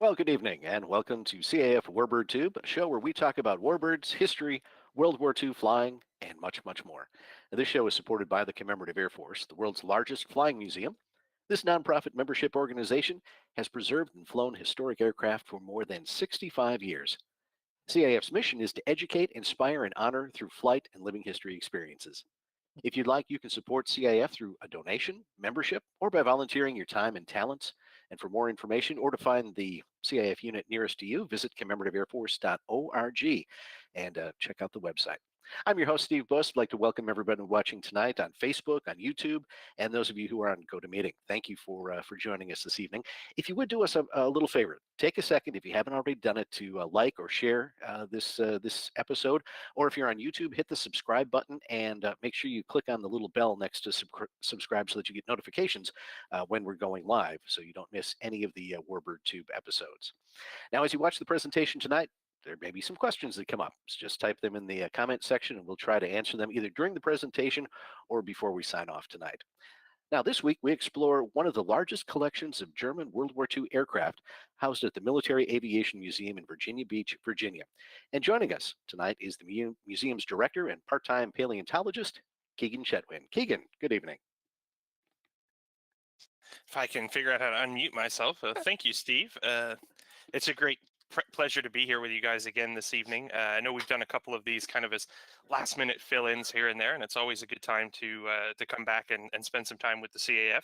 Well, good evening, and welcome to CAF Warbird Tube, a show where we talk about warbirds, history, World War II flying, and much, much more. Now, this show is supported by the Commemorative Air Force, the world's largest flying museum. This nonprofit membership organization has preserved and flown historic aircraft for more than 65 years. CAF's mission is to educate, inspire, and honor through flight and living history experiences. If you'd like, you can support CAF through a donation, membership, or by volunteering your time and talents. And for more information or to find the CAF unit nearest to you, visit commemorativeairforce.org and check out the website. I'm your host, Steve Buss. I'd like to welcome everybody watching tonight on Facebook, on YouTube, and those of you who are on GoToMeeting. Thank you for joining us this evening. If you would do us a little favor, take a second, if you haven't already done it, to like or share this episode. Or if you're on YouTube, hit the subscribe button and make sure you click on the little bell next to subscribe so that you get notifications when we're going live, so you don't miss any of the Warbird Tube episodes. Now, as you watch the presentation tonight, there may be some questions that come up. So just type them in the comment section and we'll try to answer them either during the presentation or before we sign off tonight. Now, this week, we explore one of the largest collections of German World War II aircraft housed at the Military Aviation Museum in Virginia Beach, Virginia. And joining us tonight is the museum's director and part-time paleontologist, Keegan Chetwynd. Keegan, good evening. If I can figure out how to unmute myself. Thank you, Steve. It's a great pleasure to be here with you guys again this evening. I know we've done a couple of these kind of as last-minute fill-ins here and there, and it's always a good time to come back and spend some time with the CAF.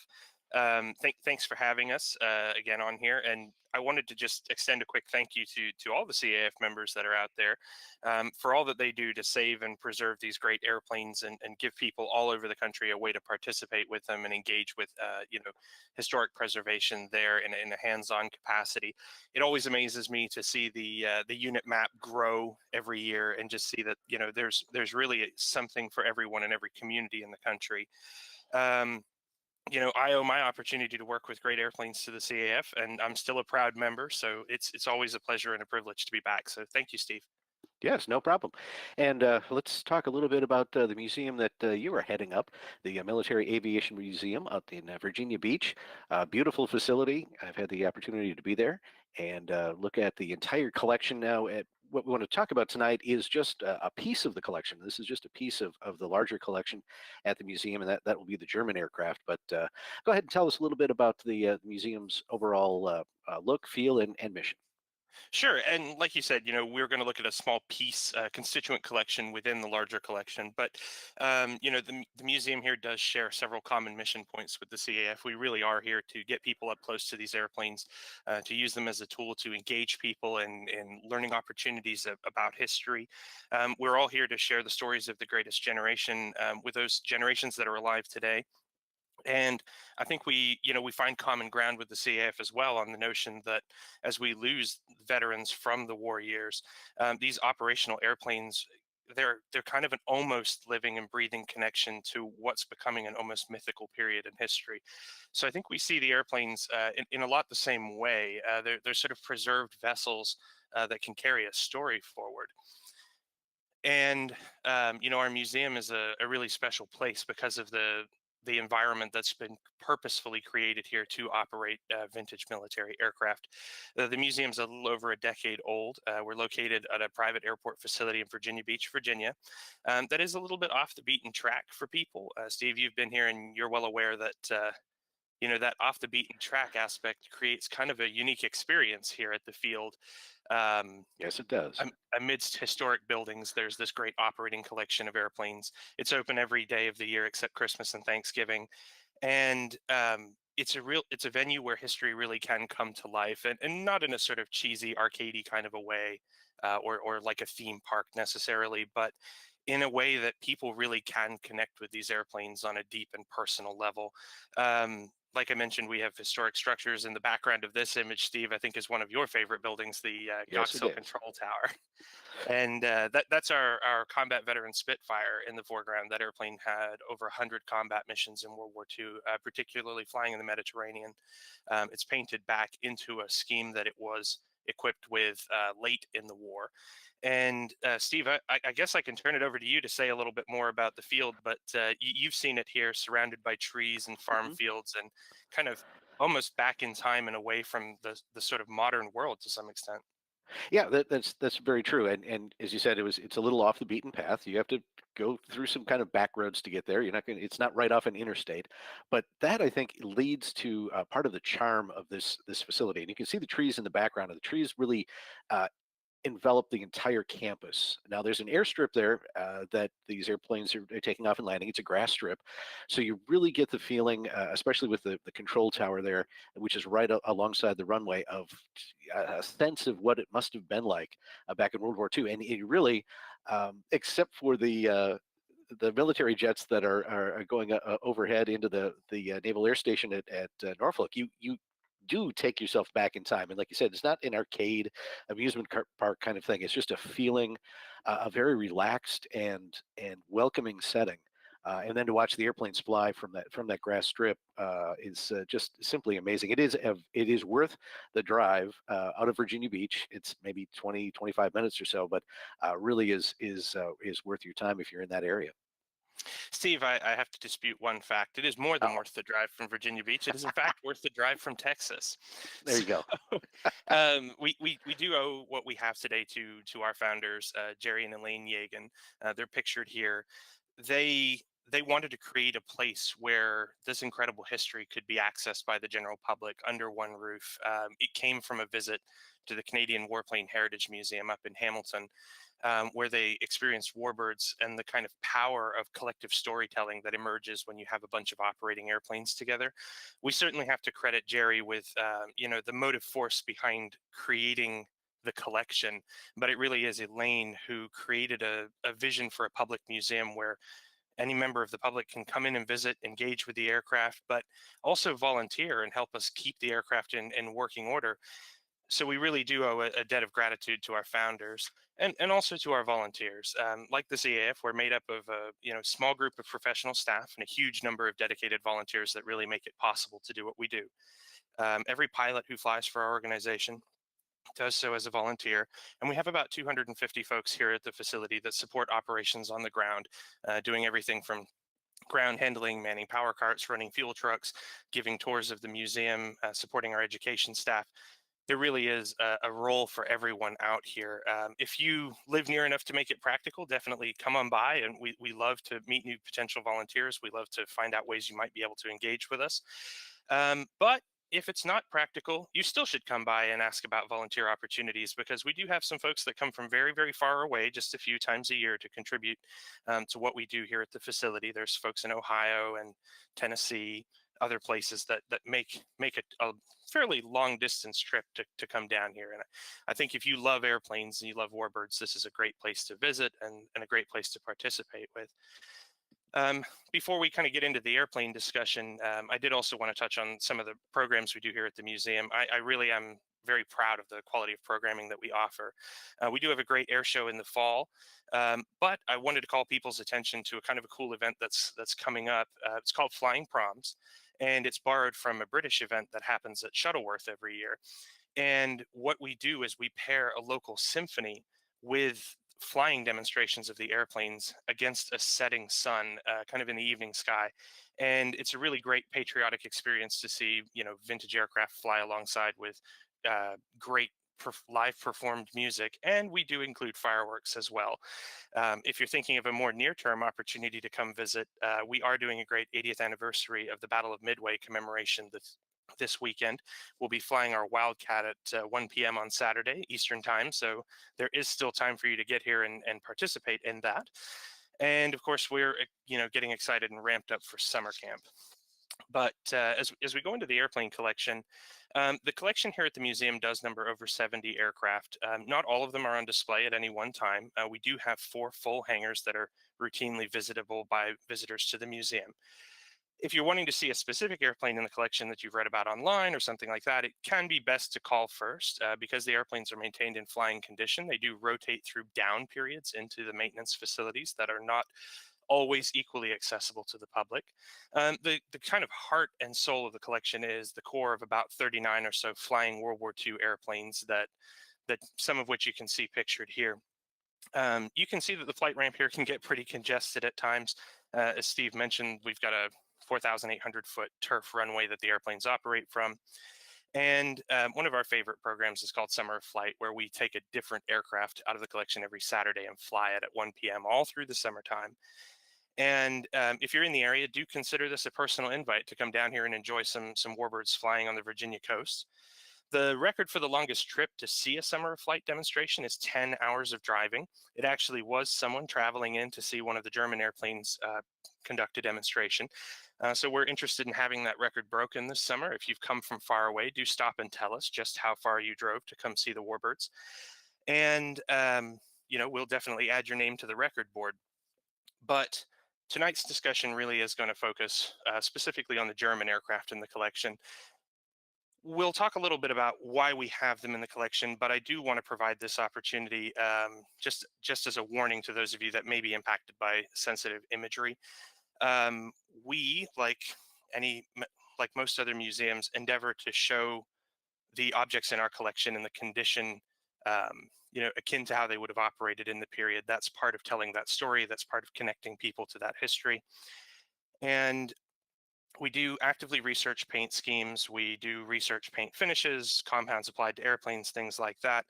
Thanks for having us again on here, and I wanted to just extend a quick thank you to all the CAF members that are out there for all that they do to save and preserve these great airplanes and give people all over the country a way to participate with them and engage with historic preservation there in a hands-on capacity. It always amazes me to see the unit map grow every year and just see that there's really something for everyone in every community in the country. I owe my opportunity to work with great airplanes to the CAF, and I'm still a proud member. So it's always a pleasure and a privilege to be back. So thank you, Steve. Yes, no problem. And let's talk a little bit about the museum that you are heading up, the Military Aviation Museum out in Virginia Beach. Beautiful facility. I've had the opportunity to be there and look at the entire collection now. What we want to talk about tonight is just a piece of the collection. This is just a piece of the larger collection at the museum, and that will be the German aircraft. But go ahead and tell us a little bit about the museum's overall look, feel, and mission. Sure. And like you said, we're going to look at a small piece, constituent collection within the larger collection. But, the museum here does share several common mission points with the CAF. We really are here to get people up close to these airplanes, to use them as a tool to engage people in learning opportunities about history. We're all here to share the stories of the greatest generation with those generations that are alive today. And I think we find common ground with the CAF as well on the notion that as we lose veterans from the war years, these operational airplanes, they're kind of an almost living and breathing connection to what's becoming an almost mythical period in history. So I think we see the airplanes in a lot the same way. They're sort of preserved vessels that can carry a story forward. And our museum is a really special place because of the environment that's been purposefully created here to operate vintage military aircraft. The museum's a little over a decade old. We're located at a private airport facility in Virginia Beach, Virginia. That is a little bit off the beaten track for people. Steve, you've been here and you're well aware that that off the beaten track aspect creates kind of a unique experience here at the field. Yes, it does. Amidst historic buildings, there's this great operating collection of airplanes. It's open every day of the year except Christmas and Thanksgiving. And it's a venue where history really can come to life, and not in a sort of cheesy, arcadey kind of a way, or like a theme park necessarily, but in a way that people really can connect with these airplanes on a deep and personal level. Like I mentioned, we have historic structures in the background of this image. Steve, I think, is one of your favorite buildings, the Yoxel Control Tower. And that's our combat veteran Spitfire in the foreground. That airplane had over 100 combat missions in World War II, particularly flying in the Mediterranean. It's painted back into a scheme that it was equipped with late in the war. And Steve, I guess I can turn it over to you to say a little bit more about the field, but you've seen it here surrounded by trees and farm fields and kind of almost back in time and away from the sort of modern world to some extent. Yeah, that's very true. And as you said, it's a little off the beaten path. You have to go through some kind of back roads to get there. You're not going. It's not right off an interstate, but that I think leads to part of the charm of this facility. And you can see the trees in the background. And the trees really uh, envelop the entire campus. Now, there's an airstrip there that these airplanes are taking off and landing. It's a grass strip. So you really get the feeling, especially with the control tower there, which is right alongside the runway, of a sense of what it must have been like back in World War II. And it really, except for the military jets that are going overhead into the Naval Air Station at Norfolk, you do take yourself back in time. And like you said, it's not an arcade amusement park kind of thing. It's just a feeling, a very relaxed and welcoming setting. And then to watch the airplanes fly from that grass strip is just simply amazing. It is worth the drive out of Virginia Beach. It's maybe 20-25 minutes or so, but really is worth your time if you're in that area. Steve, I have to dispute one fact. It is more than Oh, worth the drive from Virginia Beach. It is, in fact, worth the drive from Texas. there you go. So, we do owe what we have today to our founders, Jerry and Elaine Yeagan. They're pictured here. They wanted to create a place where this incredible history could be accessed by the general public under one roof. It came from a visit to the Canadian Warplane Heritage Museum up in Hamilton, where they experienced warbirds and the kind of power of collective storytelling that emerges when you have a bunch of operating airplanes together. We certainly have to credit Jerry with, the motive force behind creating the collection, but it really is Elaine who created a vision for a public museum where any member of the public can come in and visit, engage with the aircraft, but also volunteer and help us keep the aircraft in working order. So we really do owe a debt of gratitude to our founders and also to our volunteers. Like the CAF, we're made up of a small group of professional staff and a huge number of dedicated volunteers that really make it possible to do what we do. Every pilot who flies for our organization does so as a volunteer, and we have about 250 folks here at the facility that support operations on the ground, doing everything from ground handling, manning power carts, running fuel trucks, giving tours of the museum, supporting our education staff. There really is a role for everyone out here. If you live near enough to make it practical, definitely come on by, and we love to meet new potential volunteers. We love to find out ways you might be able to engage with us. But if it's not practical, you still should come by and ask about volunteer opportunities, because we do have some folks that come from very, very far away just a few times a year to contribute to what we do here at the facility. There's folks in Ohio and Tennessee, other places that make a fairly long distance trip to come down here. And I think if you love airplanes and you love warbirds, this is a great place to visit and a great place to participate with. Before we kind of get into the airplane discussion, I did also want to touch on some of the programs we do here at the museum. I really am very proud of the quality of programming that we offer. We do have a great air show in the fall, but I wanted to call people's attention to a kind of a cool event that's coming up. It's called Flying Proms, and it's borrowed from a British event that happens at Shuttleworth every year. And what we do is we pair a local symphony with flying demonstrations of the airplanes against a setting sun, kind of in the evening sky. And it's a really great patriotic experience to see, vintage aircraft fly alongside with great live performed music. And we do include fireworks as well. If you're thinking of a more near-term opportunity to come visit, we are doing a great 80th anniversary of the Battle of Midway commemoration this weekend. We'll be flying our Wildcat at 1 p.m. on Saturday Eastern time, so there is still time for you to get here and participate in that. And of course, we're getting excited and ramped up for summer camp. But as we go into the airplane collection, the collection here at the museum does number over 70 aircraft. Not all of them are on display at any one time. We do have 4 full hangars that are routinely visitable by visitors to the museum. If you're wanting to see a specific airplane in the collection that you've read about online or something like that, it can be best to call first, because the airplanes are maintained in flying condition. They do rotate through down periods into the maintenance facilities that are not always equally accessible to the public. The kind of heart and soul of the collection is the core of about 39 or so flying World War II airplanes that some of which you can see pictured here. You can see that the flight ramp here can get pretty congested at times. As Steve mentioned, we've got a 4,800 foot turf runway that the airplanes operate from. And one of our favorite programs is called Summer of Flight, where we take a different aircraft out of the collection every Saturday and fly it at 1 p.m. all through the summertime. And if you're in the area, do consider this a personal invite to come down here and enjoy some warbirds flying on the Virginia coast. The record for the longest trip to see a Summer of Flight demonstration is 10 hours of driving. It actually was someone traveling in to see one of the German airplanes conduct a demonstration. So we're interested in having that record broken this summer. If you've come from far away, do stop and tell us just how far you drove to come see the warbirds. And, we'll definitely add your name to the record board. But tonight's discussion really is going to focus specifically on the German aircraft in the collection. We'll talk a little bit about why we have them in the collection, but I do want to provide this opportunity just as a warning to those of you that may be impacted by sensitive imagery. We, like most other museums, endeavor to show the objects in our collection in the condition, akin to how they would have operated in the period. That's part of telling that story. That's part of connecting people to that history. And we do actively research paint schemes. We do research paint finishes, compounds applied to airplanes, things like that.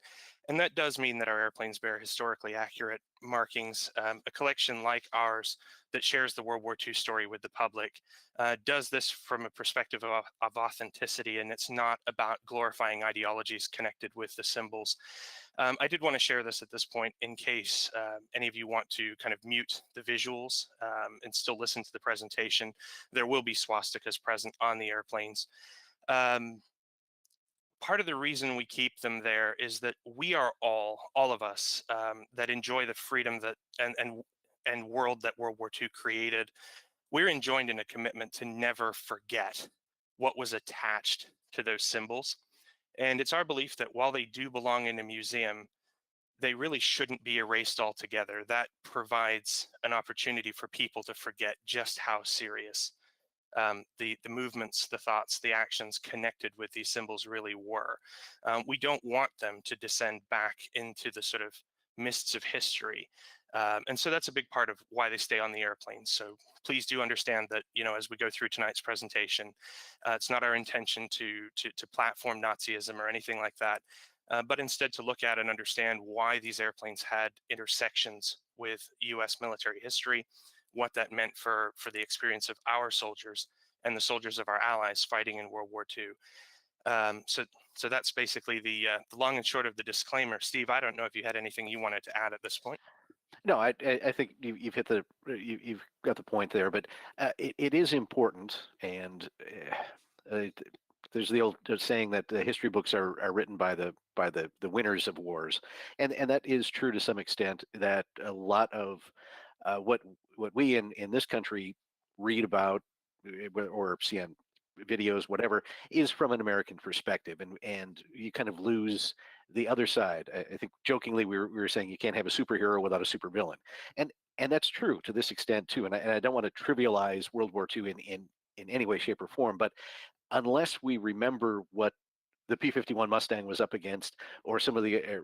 And that does mean that our airplanes bear historically accurate markings. A collection like ours that shares the World War II story with the public does this from a perspective of authenticity, and it's not about glorifying ideologies connected with the symbols. I did want to share this at this point in case any of you want to kind of mute the visuals and still listen to the presentation. There will be swastikas present on the airplanes. Part of the reason we keep them there is that we are all of us that enjoy the freedom that and world that World War II created. We're enjoined in a commitment to never forget what was attached to those symbols. And it's our belief that while they do belong in a museum, they really shouldn't be erased altogether. That provides an opportunity for people to forget just how serious the movements, the thoughts, the actions connected with these symbols really were. We don't want them to descend back into the sort of mists of history. And so that's a big part of why they stay on the airplanes. So please do understand that, as we go through tonight's presentation, it's not our intention to platform Nazism or anything like that, but instead to look at and understand why these airplanes had intersections with US military history, what that meant for the experience of our soldiers and the soldiers of our allies fighting in World War II. So that's basically the long and short of the disclaimer. Steve, I don't know if you had anything you wanted to add at this point. No, I think you've hit you've got the point there, but it is important, and there's the old saying that the history books are written by the winners of wars, and that is true to some extent. That a lot of what we in this country read about or see on videos, whatever, is from an American perspective, and you kind of lose the other side. I think jokingly we were saying you can't have a superhero without a supervillain, and that's true to this extent too. And I don't want to trivialize World War II in any way, shape, or form, but unless we remember what the P-51 Mustang was up against, or some of the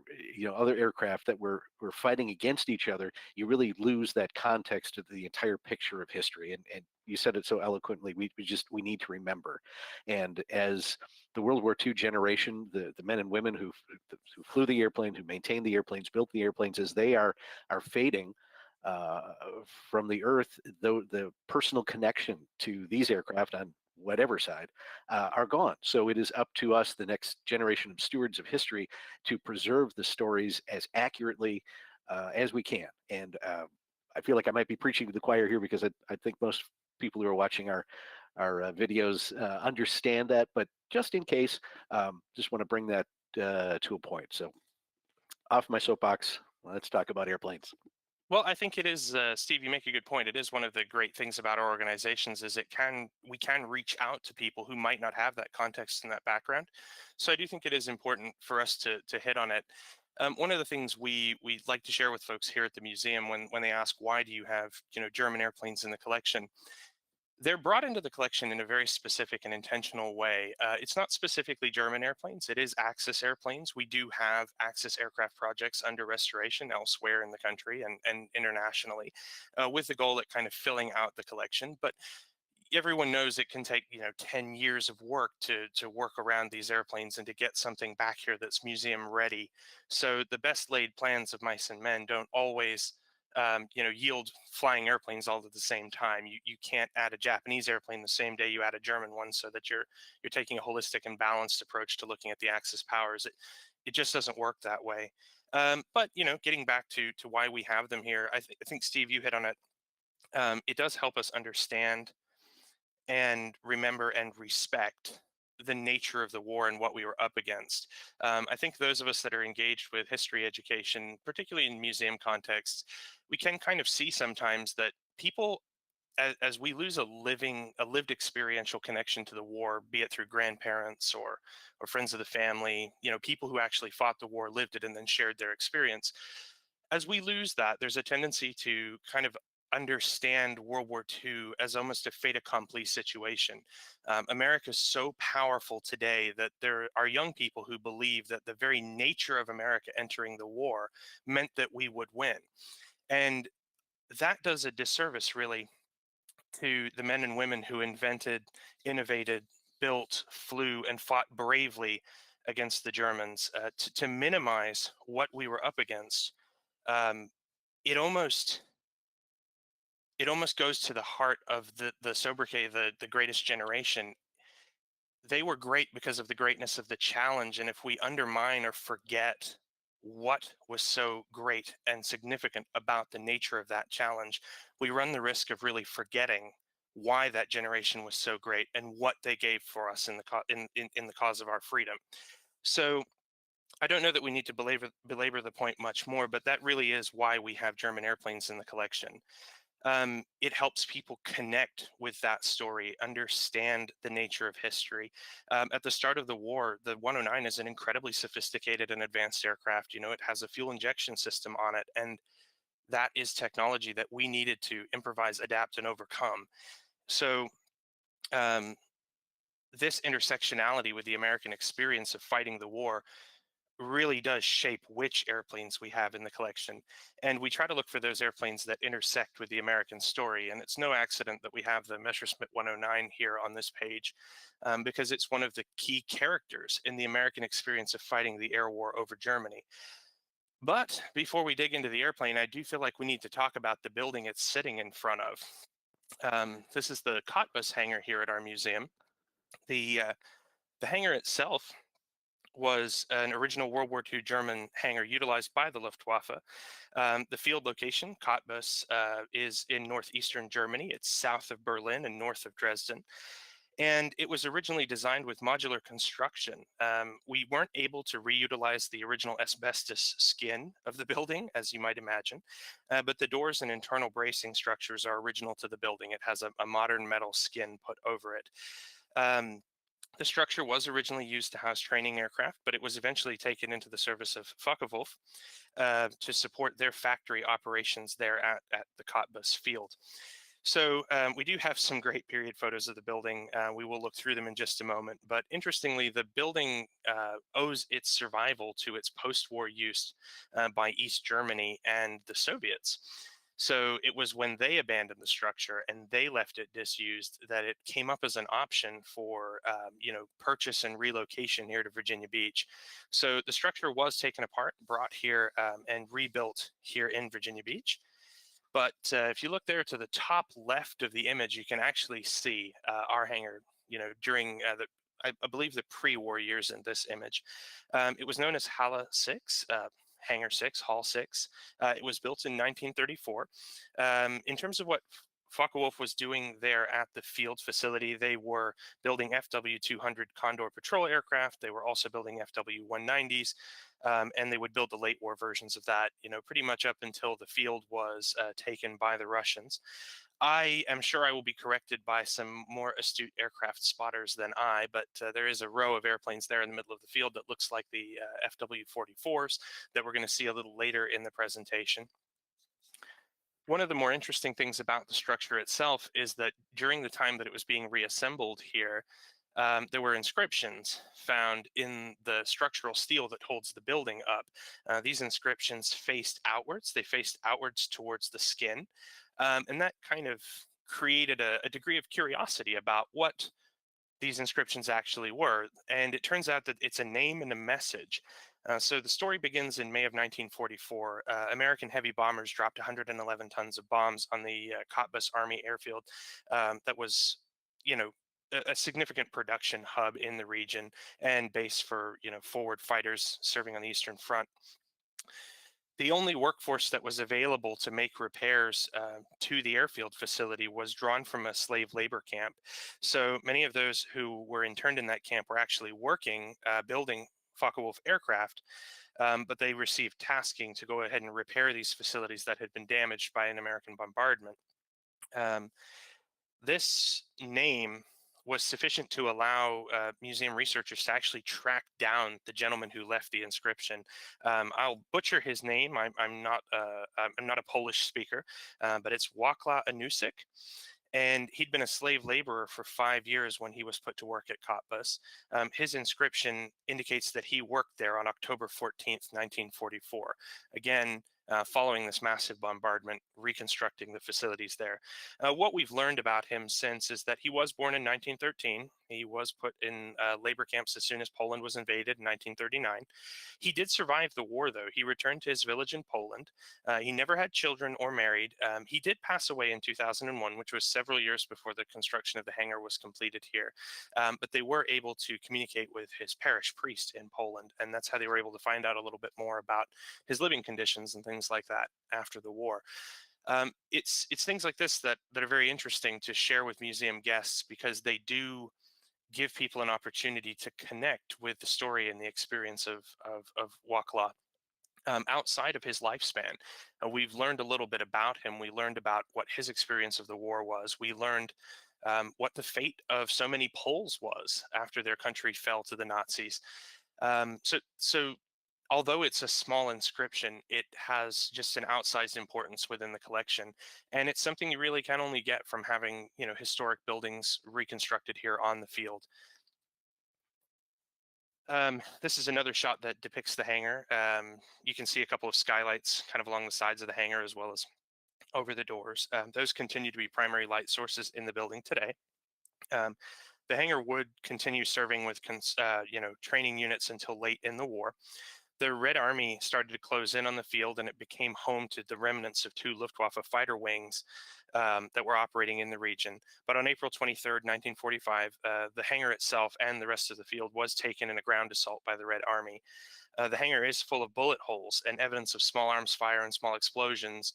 other aircraft that were fighting against each other, you really lose that context of the entire picture of history. And you said it so eloquently. We need to remember. And as the World War II generation, the men and women who flew the airplane, who maintained the airplanes, built the airplanes, as they are fading from the earth, the personal connection to these aircraft on whatever side are gone. So it is up to us, the next generation of stewards of history, to preserve the stories as accurately as we can. And I feel like I might be preaching to the choir here, because I think most people who are watching our videos understand that, but just in case, just want to bring that to a point. So off my soapbox, let's talk about airplanes. Well, I think it is, Steve, you make a good point. It is one of the great things about our organizations is we can reach out to people who might not have that context and that background. So I do think it is important for us to hit on it. One of the things we like to share with folks here at the museum when they ask, why do you have German airplanes in the collection? They're brought into the collection in a very specific and intentional way. It's not specifically German airplanes. It is Axis airplanes. We do have Axis aircraft projects under restoration elsewhere in the country and internationally, with the goal at kind of filling out the collection. But everyone knows it can take 10 years of work to work around these airplanes and to get something back here that's museum ready. So the best laid plans of mice and men don't always yield flying airplanes all at the same time. You can't add a Japanese airplane the same day you add a German one, so that you're taking a holistic and balanced approach to looking at the axis powers. It just doesn't work that way. But getting back to why we have them here, I think Steve, you hit on it. It does help us understand and remember and respect the nature of the war and what we were up against. I think those of us that are engaged with history education, particularly in museum contexts, we can kind of see sometimes that people, as we lose a lived experiential connection to the war, be it through grandparents or friends of the family, people who actually fought the war, lived it, and then shared their experience. As we lose that, there's a tendency to kind of understand World War II as almost a fait accompli situation. America is so powerful today that there are young people who believe that the very nature of America entering the war meant that we would win. And that does a disservice, really, to the men and women who invented, innovated, built, flew, and fought bravely against the Germans. To minimize what we were up against, um, it almost goes to the heart of the sobriquet, the greatest generation. They were great because of the greatness of the challenge, and if we undermine or forget what was so great and significant about the nature of that challenge, we run the risk of really forgetting why that generation was so great and what they gave for us in the cause of our freedom. So I don't know that we need to belabor the point much more, but that really is why we have German airplanes in the collection. It helps people connect with that story, understand the nature of history. At the start of the war, the 109 is an incredibly sophisticated and advanced aircraft. It has a fuel injection system on it, and that is technology that we needed to improvise, adapt, and overcome. So um, this intersectionality with the American experience of fighting the war really does shape which airplanes we have in the collection. And we try to look for those airplanes that intersect with the American story. And it's no accident that we have the Messerschmitt 109 here on this page, because it's one of the key characters in the American experience of fighting the air war over Germany. But before we dig into the airplane, I do feel like we need to talk about the building it's sitting in front of. This is the Cottbus Hangar here at our museum. The hangar itself was an original World War II German hangar utilized by the Luftwaffe. The field location, Cottbus, is in northeastern Germany. It's south of Berlin and north of Dresden. And it was originally designed with modular construction. We weren't able to reutilize the original asbestos skin of the building, as you might imagine, but the doors and internal bracing structures are original to the building. It has a modern metal skin put over it. The structure was originally used to house training aircraft, but it was eventually taken into the service of Focke-Wulf to support their factory operations there at the Cottbus field. So we do have some great period photos of the building. We will look through them in just a moment. But interestingly, the building owes its survival to its post-war use by East Germany and the Soviets. So it was when they abandoned the structure and they left it disused that it came up as an option for purchase and relocation here to Virginia Beach. So the structure was taken apart, brought here, and rebuilt here in Virginia Beach. But if you look there to the top left of the image, you can actually see our hangar, during I believe the pre-war years in this image. It was known as Halle 6, Hangar 6, Hall 6. It was built in 1934. In terms of what Focke-Wulf was doing there at the field facility, they were building FW-200 Condor patrol aircraft. They were also building FW-190s, and they would build the late war versions of that, pretty much up until the field was taken by the Russians. I am sure I will be corrected by some more astute aircraft spotters than I, but there is a row of airplanes there in the middle of the field that looks like the FW-44s that we're going to see a little later in the presentation. One of the more interesting things about the structure itself is that during the time that it was being reassembled here, there were inscriptions found in the structural steel that holds the building up. These inscriptions faced outwards. They faced outwards towards the skin. And that kind of created a degree of curiosity about what these inscriptions actually were. And it turns out that it's a name and a message. So the story begins in May of 1944. American heavy bombers dropped 111 tons of bombs on the Cottbus Army airfield. That was, you know, a significant production hub in the region and base for, forward fighters serving on the Eastern Front. The only workforce that was available to make repairs to the airfield facility was drawn from a slave labor camp. So many of those who were interned in that camp were actually working, building Focke-Wulf aircraft, but they received tasking to go ahead and repair these facilities that had been damaged by an American bombardment. Um, this name was sufficient to allow museum researchers to actually track down the gentleman who left the inscription. I'll butcher his name. I'm not a Polish speaker, but it's Wacław Anusik. And he'd been a slave laborer for 5 years when he was put to work at Cottbus. His inscription indicates that he worked there on October 14th, 1944. Again, following this massive bombardment, reconstructing the facilities there. What we've learned about him since is that he was born in 1913. He was put in labor camps as soon as Poland was invaded in 1939. He did survive the war, though. He returned to his village in Poland. He never had children or married. He did pass away in 2001, which was several years before the construction of the hangar was completed here. But they were able to communicate with his parish priest in Poland, and that's how they were able to find out a little bit more about his living conditions and things like that after the war. It's things like this that are very interesting to share with museum guests, because they do give people an opportunity to connect with the story and the experience of Wacław. Outside of his lifespan, we've learned a little bit about him. We learned about what his experience of the war was. We learned what the fate of so many Poles was after their country fell to the Nazis. So although it's a small inscription, it has just an outsized importance within the collection, and it's something you really can only get from having, historic buildings reconstructed here on the field. This is another shot that depicts the hangar. You can see a couple of skylights kind of along the sides of the hangar, as well as over the doors. Those continue to be primary light sources in the building today. The hangar would continue serving with training units until late in the war. The Red Army started to close in on the field, and it became home to the remnants of 2 Luftwaffe fighter wings that were operating in the region. But on April 23rd, 1945, the hangar itself and the rest of the field was taken in a ground assault by the Red Army. The hangar is full of bullet holes, and evidence of small arms fire and small explosions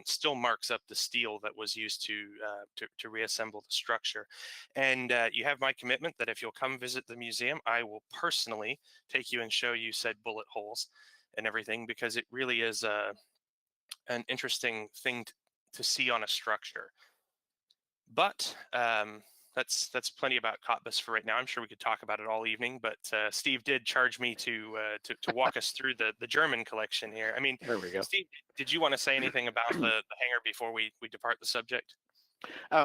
still marks up the steel that was used to reassemble the structure. And you have my commitment that if you'll come visit the museum, I will personally take you and show you said bullet holes and everything, because it really is an interesting thing to see on a structure. But that's plenty about Cottbus for right now. I'm sure we could talk about it all evening, but Steve did charge me to walk us through the German collection here. I mean, There we go. Steve, did you want to say anything about the hangar before we depart the subject?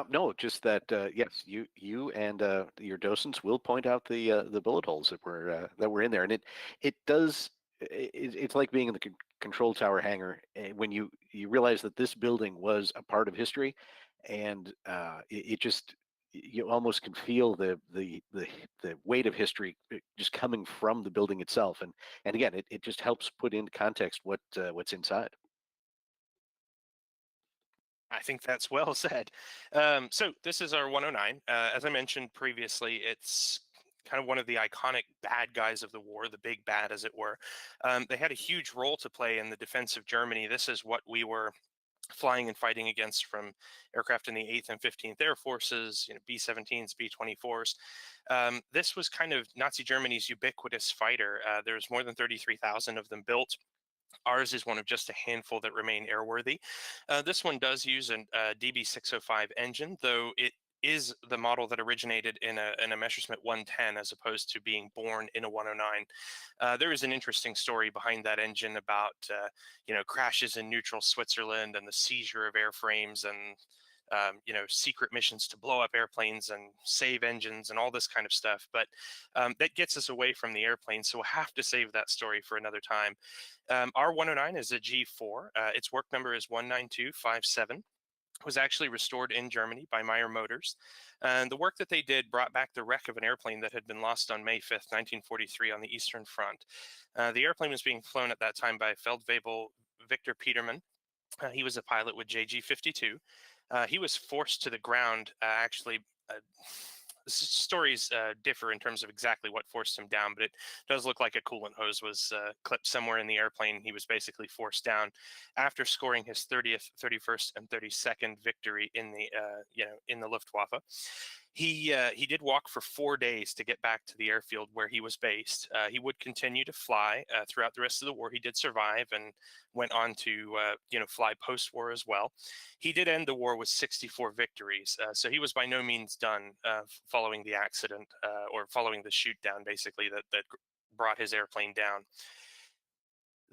No, just that yes, you and your docents will point out the bullet holes that were in there, and it does. It's like being in the control tower hangar when you realize that this building was a part of history, and it just, you almost can feel the weight of history just coming from the building itself, and again, it just helps put into context what's inside. I think that's well said. So this is our 109. As I mentioned previously, it's kind of one of the iconic bad guys of the war, the big bad, as it were. They had a huge role to play in the defense of Germany. This is what we were flying and fighting against from aircraft in the 8th and 15th Air Forces, B-17s, B-24s. This was kind of Nazi Germany's ubiquitous fighter. There's more than 33,000 of them built. Ours is one of just a handful that remain airworthy. This one does use a DB605 engine, though it is the model that originated in a Messerschmitt 110 as opposed to being born in a 109. There is an interesting story behind that engine about crashes in neutral Switzerland and the seizure of airframes and secret missions to blow up airplanes and save engines and all this kind of stuff. But that gets us away from the airplane, so we'll have to save that story for another time. Our 109 is a G4. Its work number is 19257. was actually restored in Germany by Meyer Motors. And the work that they did brought back the wreck of an airplane that had been lost on May 5th, 1943 on the Eastern Front. The airplane was being flown at that time by Feldwebel Victor Petermann. He was a pilot with JG-52. He was forced to the ground, actually. Stories differ in terms of exactly what forced him down, but it does look like a coolant hose was clipped somewhere in the airplane. He was basically forced down after scoring his 30th, 31st, and 32nd victory in the in the Luftwaffe. He did walk for 4 days to get back to the airfield where he was based. He would continue to fly throughout the rest of the war. He did survive and went on to fly post-war as well. He did end the war with 64 victories, so he was by no means done following the accident or following the shoot down, basically, that brought his airplane down.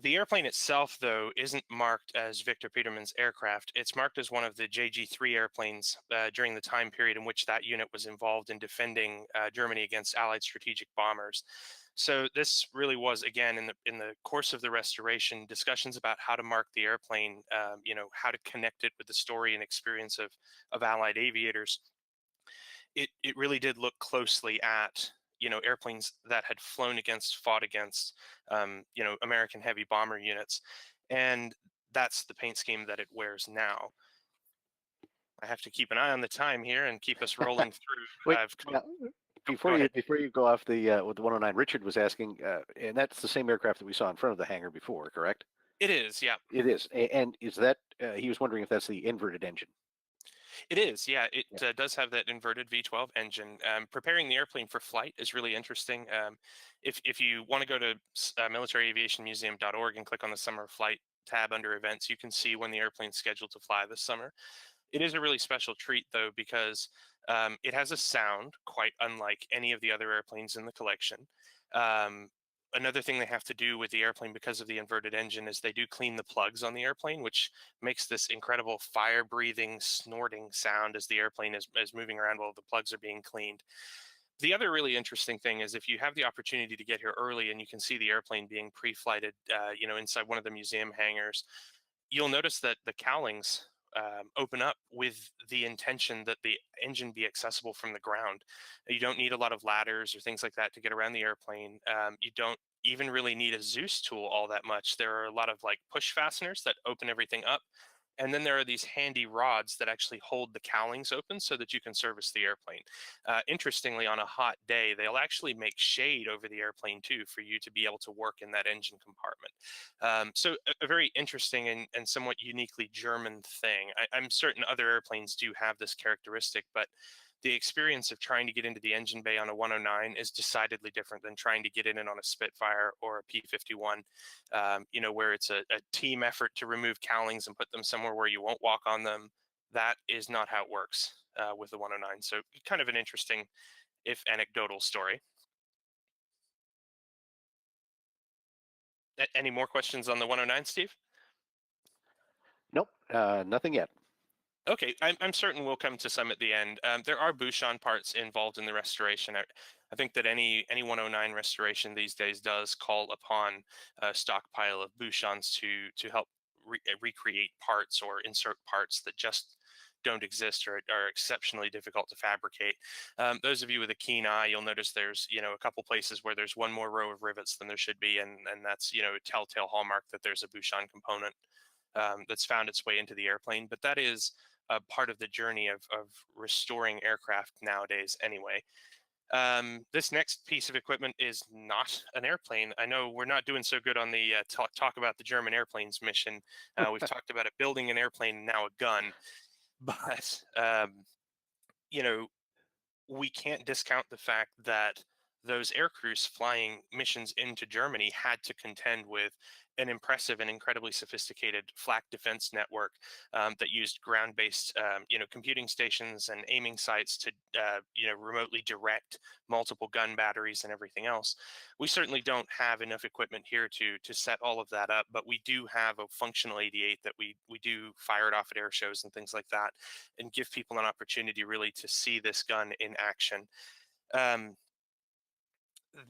The airplane itself, though, isn't marked as Victor Petermann's aircraft. It's marked as one of the JG-3 airplanes during the time period in which that unit was involved in defending Germany against Allied strategic bombers. So this really was, again, in the course of the restoration, discussions about how to mark the airplane, how to connect it with the story and experience of Allied aviators. It really did look closely at airplanes that had fought against American heavy bomber units, and that's the paint scheme that it wears now. I have to keep an eye on the time here and keep us rolling through. Wait, Go before ahead. you go off the with the 109, Richard was asking, and that's the same aircraft that we saw in front of the hangar before, correct? It is, yeah. It is, and is that he was wondering if that's the inverted engine? It is, yeah. It does have that inverted V12 engine. Preparing the airplane for flight is really interesting. If you want to go to militaraviationmuseum.org and click on the summer flight tab under events, you can see when the airplane's scheduled to fly this summer. It is a really special treat, though, because it has a sound quite unlike any of the other airplanes in the collection. Another thing they have to do with the airplane because of the inverted engine is they do clean the plugs on the airplane, which makes this incredible fire-breathing, snorting sound as the airplane is moving around while the plugs are being cleaned. The other really interesting thing is if you have the opportunity to get here early and you can see the airplane being pre-flighted, inside one of the museum hangars, you'll notice that the cowlings open up with the intention that the engine be accessible from the ground. You don't need a lot of ladders or things like that to get around the airplane. You don't even really need a Zeus tool all that much. There are a lot of like push fasteners that open everything up. And then there are these handy rods that actually hold the cowlings open so that you can service the airplane. Interestingly, on a hot day, they'll actually make shade over the airplane too for you to be able to work in that engine compartment. So a very interesting and somewhat uniquely German thing. I'm certain other airplanes do have this characteristic, but the experience of trying to get into the engine bay on a 109 is decidedly different than trying to get in it on a Spitfire or a P-51, where it's a team effort to remove cowlings and put them somewhere where you won't walk on them. That is not how it works with the 109. So kind of an interesting, if anecdotal, story. Any more questions on the 109, Steve? Nope, nothing yet. Okay, I'm certain we'll come to some at the end. There are Bouchon parts involved in the restoration. I think that any 109 restoration these days does call upon a stockpile of Bouchons to help recreate parts or insert parts that just don't exist or are exceptionally difficult to fabricate. Those of you with a keen eye, you'll notice there's a couple places where there's one more row of rivets than there should be, and that's a telltale hallmark that there's a Bouchon component that's found its way into the airplane. But that is a part of the journey of restoring aircraft nowadays anyway. This next piece of equipment is not an airplane. I know we're not doing so good on the talk about the German airplanes mission. We've talked about it building an airplane and now a gun, but we can't discount the fact that those air crews flying missions into Germany had to contend with an impressive and incredibly sophisticated flak defense network that used ground-based, computing stations and aiming sites to, remotely direct multiple gun batteries and everything else. We certainly don't have enough equipment here to set all of that up, but we do have a functional 88 that we do fire it off at air shows and things like that, and give people an opportunity really to see this gun in action.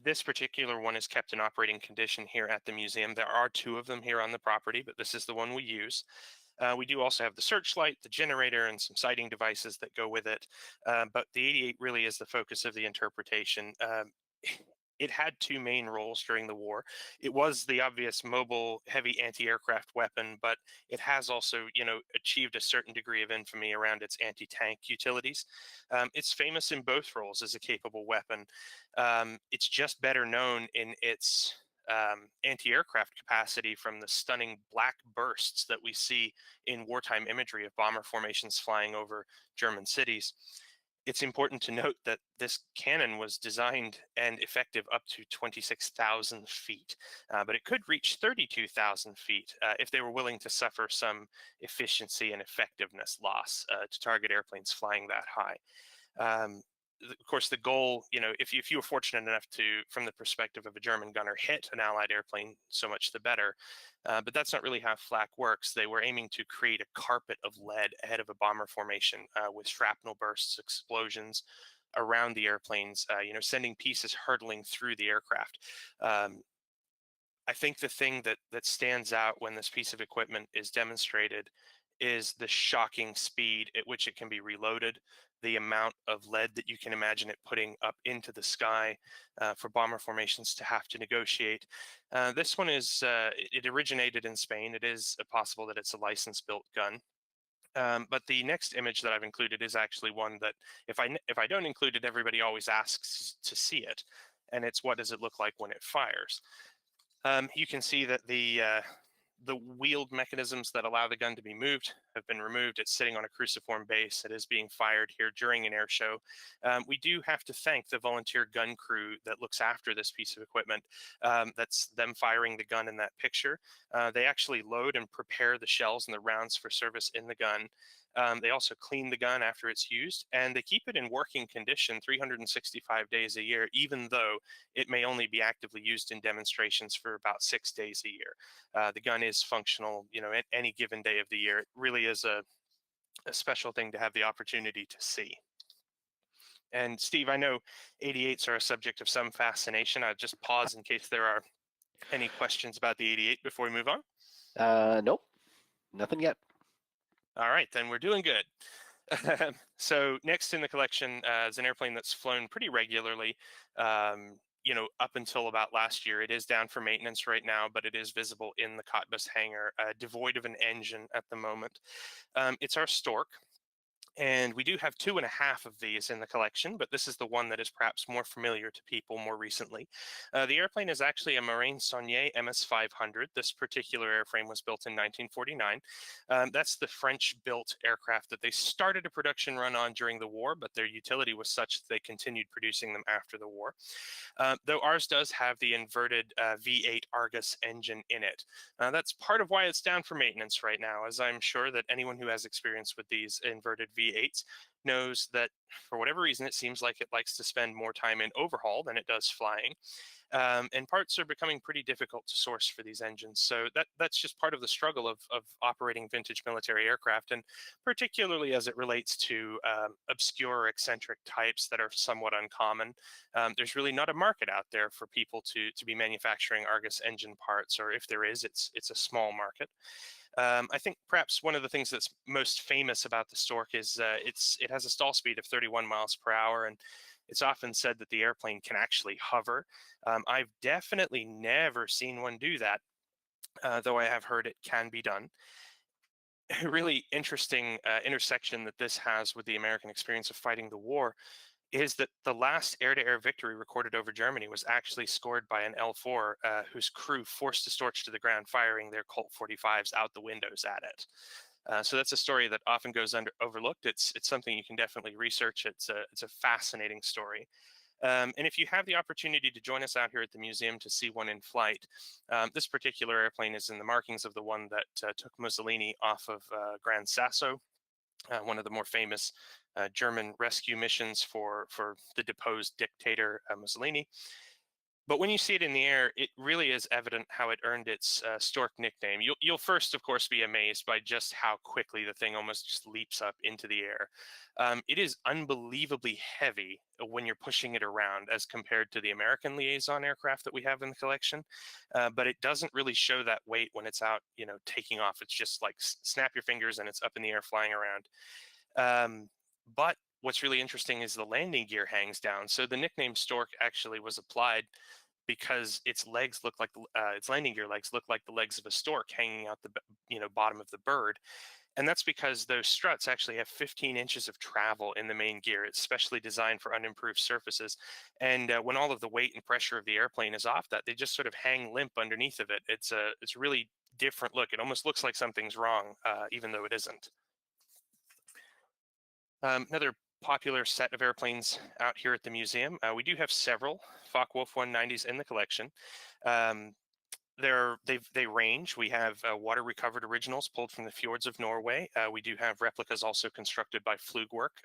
This particular one is kept in operating condition here at the museum. There are two of them here on the property, but this is the one we use. We do also have the searchlight, the generator, and some sighting devices that go with it. But the 88 really is the focus of the interpretation. It had two main roles during the war. It was the obvious mobile heavy anti-aircraft weapon, but it has also, achieved a certain degree of infamy around its anti-tank utilities. It's famous in both roles as a capable weapon. It's just better known in its anti-aircraft capacity from the stunning black bursts that we see in wartime imagery of bomber formations flying over German cities. It's important to note that this cannon was designed and effective up to 26,000 feet, but it could reach 32,000 feet if they were willing to suffer some efficiency and effectiveness loss to target airplanes flying that high. Of course, the goal, if you were fortunate enough to, from the perspective of a German gunner, hit an Allied airplane, so much the better. But that's not really how flak works. They were aiming to create a carpet of lead ahead of a bomber formation with shrapnel bursts, explosions around the airplanes, sending pieces hurtling through the aircraft. I think the thing that stands out when this piece of equipment is demonstrated is the shocking speed at which it can be reloaded, the amount of lead that you can imagine it putting up into the sky for bomber formations to have to negotiate. This one it originated in Spain. It is possible that it's a license-built gun. But the next image that I've included is actually one that if I don't include it, everybody always asks to see it. And it's, what does it look like when it fires? You can see that the wheeled mechanisms that allow the gun to be moved have been removed. It's sitting on a cruciform base. It is being fired here during an air show. We do have to thank the volunteer gun crew that looks after this piece of equipment. That's them firing the gun in that picture. They actually load and prepare the shells and the rounds for service in the gun. They also clean the gun after it's used, and they keep it in working condition 365 days a year, even though it may only be actively used in demonstrations for about 6 days a year. The gun is functional, at any given day of the year. It really is a special thing to have the opportunity to see. And Steve, I know 88s are a subject of some fascination. I'll just pause in case there are any questions about the 88 before we move on. Nope, nothing yet. All right, then we're doing good. So next in the collection is an airplane that's flown pretty regularly, up until about last year. It is down for maintenance right now, but it is visible in the Cottbus Hangar, devoid of an engine at the moment. It's our Storch. And we do have 2.5 of these in the collection, but this is the one that is perhaps more familiar to people more recently. The airplane is actually a Marine Saulnier MS-500. This particular airframe was built in 1949. That's the French-built aircraft that they started a production run on during the war, but their utility was such that they continued producing them after the war. Though ours does have the inverted V8 Argus engine in it. That's part of why it's down for maintenance right now, as I'm sure that anyone who has experience with these inverted V8s knows that for whatever reason, it seems like it likes to spend more time in overhaul than it does flying. And parts are becoming pretty difficult to source for these engines. So that's just part of the struggle of operating vintage military aircraft, and particularly as it relates to obscure or eccentric types that are somewhat uncommon. There's really not a market out there for people to be manufacturing Argus engine parts, or if there is, it's a small market. I think perhaps one of the things that's most famous about the Storch is it has a stall speed of 31 miles per hour, and it's often said that the airplane can actually hover. I've definitely never seen one do that, though I have heard it can be done. A really interesting intersection that this has with the American experience of fighting the war is that the last air-to-air victory recorded over Germany was actually scored by an L4 whose crew forced the Storch to the ground, firing their Colt 45s out the windows at it. So that's a story that often goes overlooked. It's something you can definitely research. It's a fascinating story. And if you have the opportunity to join us out here at the museum to see one in flight, this particular airplane is in the markings of the one that took Mussolini off of Gran Sasso, one of the more famous German rescue missions for the deposed dictator Mussolini. But when you see it in the air, it really is evident how it earned its Stork nickname. You'll first, of course, be amazed by just how quickly the thing almost just leaps up into the air. It is unbelievably heavy when you're pushing it around as compared to the American Liaison aircraft that we have in the collection. But it doesn't really show that weight when it's out, taking off. It's just like snap your fingers and it's up in the air flying around. But what's really interesting is the landing gear hangs down. So the nickname Stork actually was applied because its legs look like its landing gear legs look like the legs of a stork hanging out the bottom of the bird, and that's because those struts actually have 15 inches of travel in the main gear. It's specially designed for unimproved surfaces, and when all of the weight and pressure of the airplane is off that, they just sort of hang limp underneath of it. It's a really different look. It almost looks like something's wrong, even though it isn't. Another popular set of airplanes out here at the museum. We do have several Focke-Wulf 190s in the collection. They range. We have water recovered originals pulled from the fjords of Norway. We do have replicas also constructed by Flugwerk.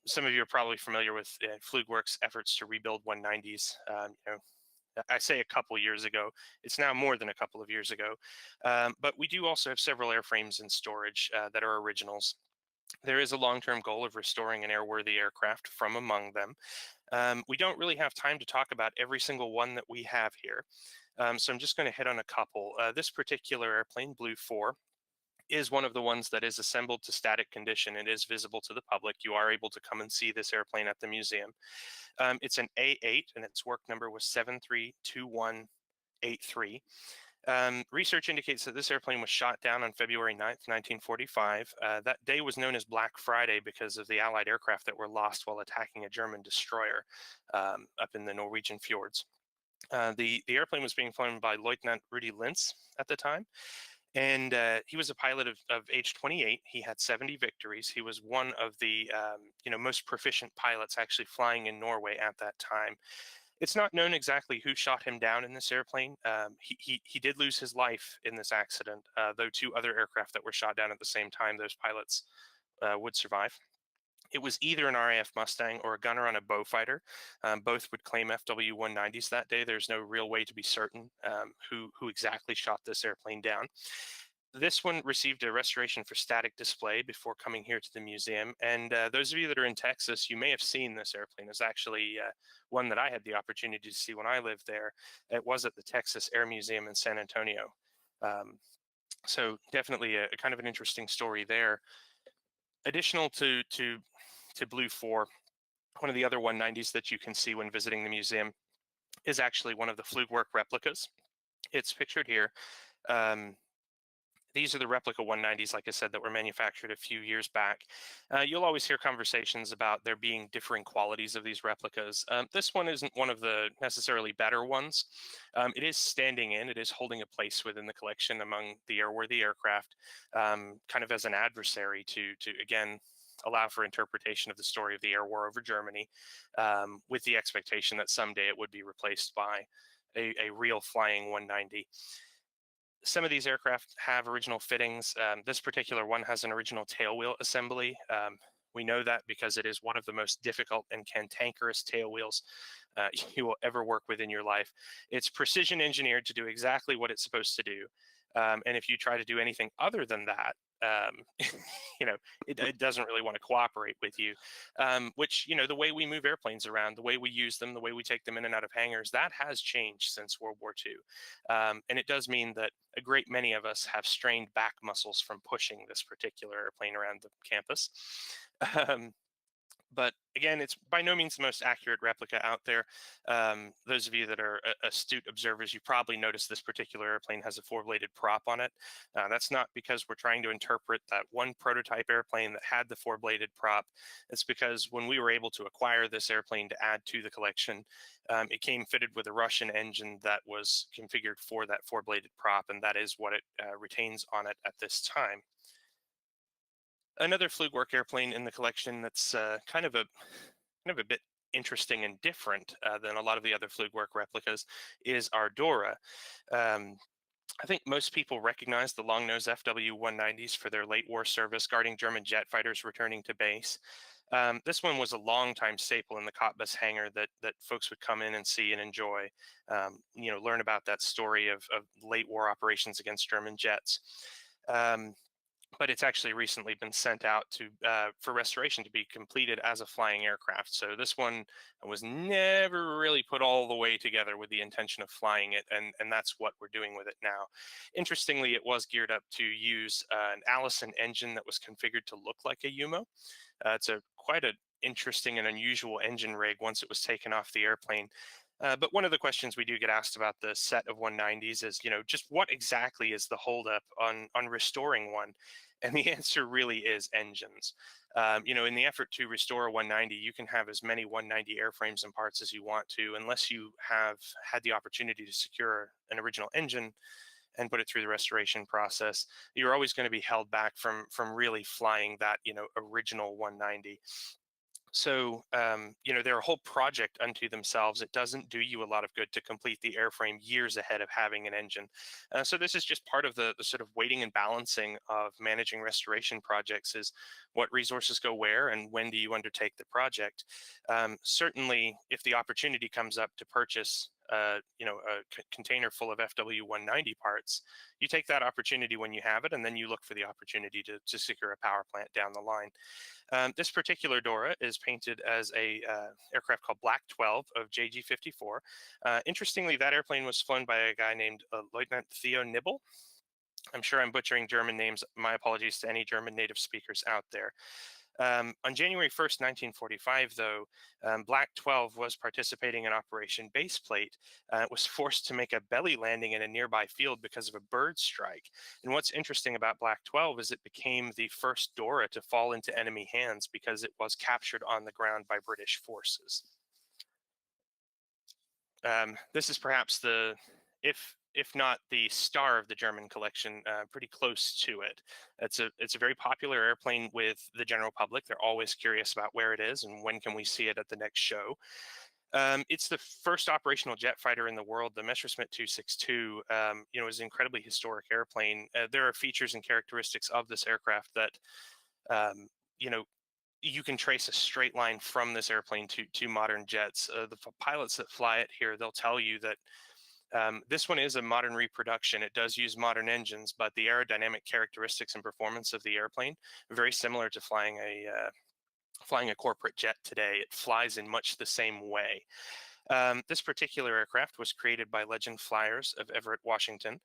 Some of you are probably familiar with Flugwerk's efforts to rebuild 190s. I say a couple years ago. It's now more than a couple of years ago. But we do also have several airframes in storage that are originals. There is a long-term goal of restoring an airworthy aircraft from among them. We don't really have time to talk about every single one that we have here. So I'm just going to hit on a couple. This particular airplane, Blue 4, is one of the ones that is assembled to static condition. It is visible to the public. You are able to come and see this airplane at the museum. It's an A8 and its work number was 732183. Research indicates that this airplane was shot down on February 9th, 1945. That day was known as Black Friday because of the Allied aircraft that were lost while attacking a German destroyer up in the Norwegian fjords. The airplane was being flown by Lieutenant Rudi Lintz at the time, and he was a pilot of age 28. He had 70 victories. He was one of the most proficient pilots actually flying in Norway at that time. It's not known exactly who shot him down in this airplane. He did lose his life in this accident, though two other aircraft that were shot down at the same time, those pilots would survive. It was either an RAF Mustang or a gunner on a Beaufighter. Both would claim FW-190s that day. There's no real way to be certain who exactly shot this airplane down. This one received a restoration for static display before coming here to the museum. And those of you that are in Texas, you may have seen this airplane. It's actually one that I had the opportunity to see when I lived there. It was at the Texas Air Museum in San Antonio. So definitely a kind of an interesting story there. Additional to Blue 4, one of the other 190s that you can see when visiting the museum is actually one of the Flugwerk replicas. It's pictured here. These are the replica 190s, like I said, that were manufactured a few years back. You'll always hear conversations about there being differing qualities of these replicas. This one isn't one of the necessarily better ones. It is standing in, it is holding a place within the collection among the airworthy aircraft, kind of as an adversary to again, allow for interpretation of the story of the air war over Germany, with the expectation that someday it would be replaced by a real flying 190. Some of these aircraft have original fittings. This particular one has an original tailwheel assembly. We know that because it is one of the most difficult and cantankerous tailwheels you will ever work with in your life. It's precision engineered to do exactly what it's supposed to do. And if you try to do anything other than that, it doesn't really want to cooperate with you, which, the way we move airplanes around, the way we use them, the way we take them in and out of hangars, that has changed since World War II. And it does mean that a great many of us have strained back muscles from pushing this particular airplane around the campus. But again, it's by no means the most accurate replica out there. Those of you that are astute observers, you probably noticed this particular airplane has a four-bladed prop on it. That's not because we're trying to interpret that one prototype airplane that had the four-bladed prop. It's because when we were able to acquire this airplane to add to the collection, it came fitted with a Russian engine that was configured for that four-bladed prop, and that is what it retains on it at this time. Another Flugwerk airplane in the collection that's kind of a bit interesting and different than a lot of the other Flugwerk replicas is our Dora. I think most people recognize the long-nose FW-190s for their late war service guarding German jet fighters returning to base. This one was a long-time staple in the Cottbus Hangar that folks would come in and see and enjoy. Learn about that story of late war operations against German jets. But it's actually recently been sent out for restoration to be completed as a flying aircraft. So this one was never really put all the way together with the intention of flying it, and that's what we're doing with it now. Interestingly, it was geared up to use an Allison engine that was configured to look like a UMO. It's quite an interesting and unusual engine rig once it was taken off the airplane. But one of the questions we do get asked about the set of 190s is, just what exactly is the holdup on restoring one? And the answer really is engines. In the effort to restore a 190, you can have as many 190 airframes and parts as you want to, unless you have had the opportunity to secure an original engine and put it through the restoration process. You're always going to be held back from really flying that original 190. So, they're a whole project unto themselves. It doesn't do you a lot of good to complete the airframe years ahead of having an engine. So this is just part of the sort of weighting and balancing of managing restoration projects, is what resources go where and when do you undertake the project. Certainly, if the opportunity comes up to purchase a container full of FW190 parts, you take that opportunity when you have it, and then you look for the opportunity to secure a power plant down the line. This particular Dora is painted as a aircraft called Black 12 of JG54. Interestingly, that airplane was flown by a guy named Lieutenant Theo Nibble. I'm sure I'm butchering German names. My apologies to any German native speakers out there. On January 1st, 1945, though, Black 12 was participating in Operation Baseplate. It was forced to make a belly landing in a nearby field because of a bird strike. And what's interesting about Black 12 is it became the first Dora to fall into enemy hands because it was captured on the ground by British forces. This is perhaps if not the star of the German collection, pretty close to it. It's a very popular airplane with the general public. They're always curious about where it is and when can we see it at the next show. It's the first operational jet fighter in the world. The Messerschmitt 262, is an incredibly historic airplane. There are features and characteristics of this aircraft that, you can trace a straight line from this airplane to modern jets. The pilots that fly it here, they'll tell you that this one is a modern reproduction. It does use modern engines, but the aerodynamic characteristics and performance of the airplane are very similar to flying a corporate jet today. It flies in much the same way. This particular aircraft was created by Legend Flyers of Everett, Washington.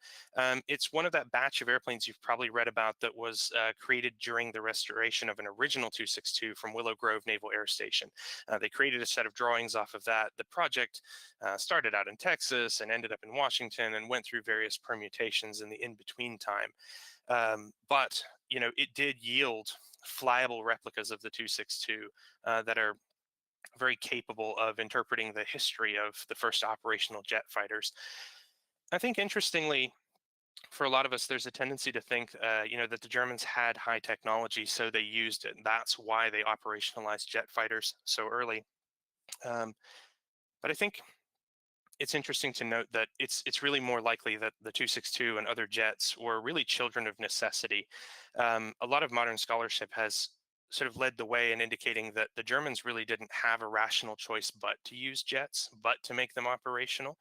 It's one of that batch of airplanes you've probably read about that was created during the restoration of an original 262 from Willow Grove Naval Air Station. They created a set of drawings off of that. The project started out in Texas and ended up in Washington and went through various permutations in the in-between time. But it did yield flyable replicas of the 262 that are very capable of interpreting the history of the first operational jet fighters. I think, interestingly, for a lot of us, there's a tendency to think, that the Germans had high technology, so they used it. And that's why they operationalized jet fighters so early. But I think it's interesting to note that it's really more likely that the 262 and other jets were really children of necessity. A lot of modern scholarship has sort of led the way in indicating that the Germans really didn't have a rational choice but to use jets, but to make them operational.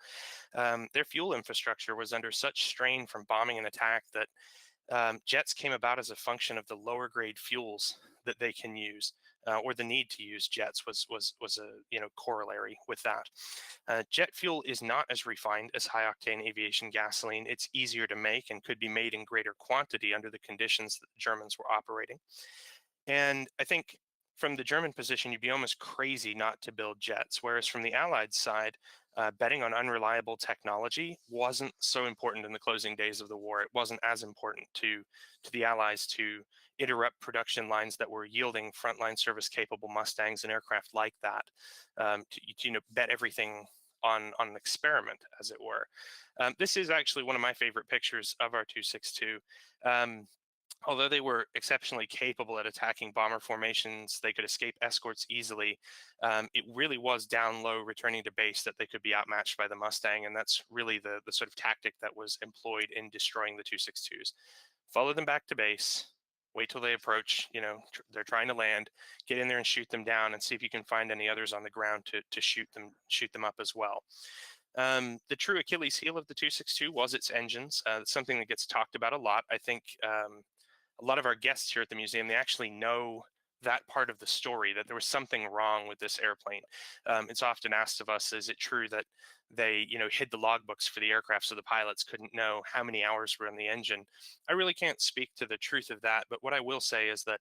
Their fuel infrastructure was under such strain from bombing and attack that jets came about as a function of the lower grade fuels that they can use. Or the need to use jets was a corollary with that. Jet fuel is not as refined as high octane aviation gasoline. It's easier to make and could be made in greater quantity under the conditions that the Germans were operating. And I think from the German position, you'd be almost crazy not to build jets. Whereas from the Allied side, betting on unreliable technology wasn't so important in the closing days of the war. It wasn't as important to the Allies to interrupt production lines that were yielding frontline service capable Mustangs and aircraft like that, to bet everything on an experiment, as it were. This is actually one of my favorite pictures of our 262. Although they were exceptionally capable at attacking bomber formations, they could escape escorts easily. It really was down low, returning to base, that they could be outmatched by the Mustang, and that's really the sort of tactic that was employed in destroying the 262s. Follow them back to base, wait till they approach, they're trying to land, get in there and shoot them down, and see if you can find any others on the ground to shoot them up as well. The true Achilles heel of the 262 was its engines. It's something that gets talked about a lot. I think a lot of our guests here at the museum, they actually know that part of the story, that there was something wrong with this airplane. It's often asked of us, is it true that they, hid the logbooks for the aircraft so the pilots couldn't know how many hours were in the engine? I really can't speak to the truth of that, but what I will say is that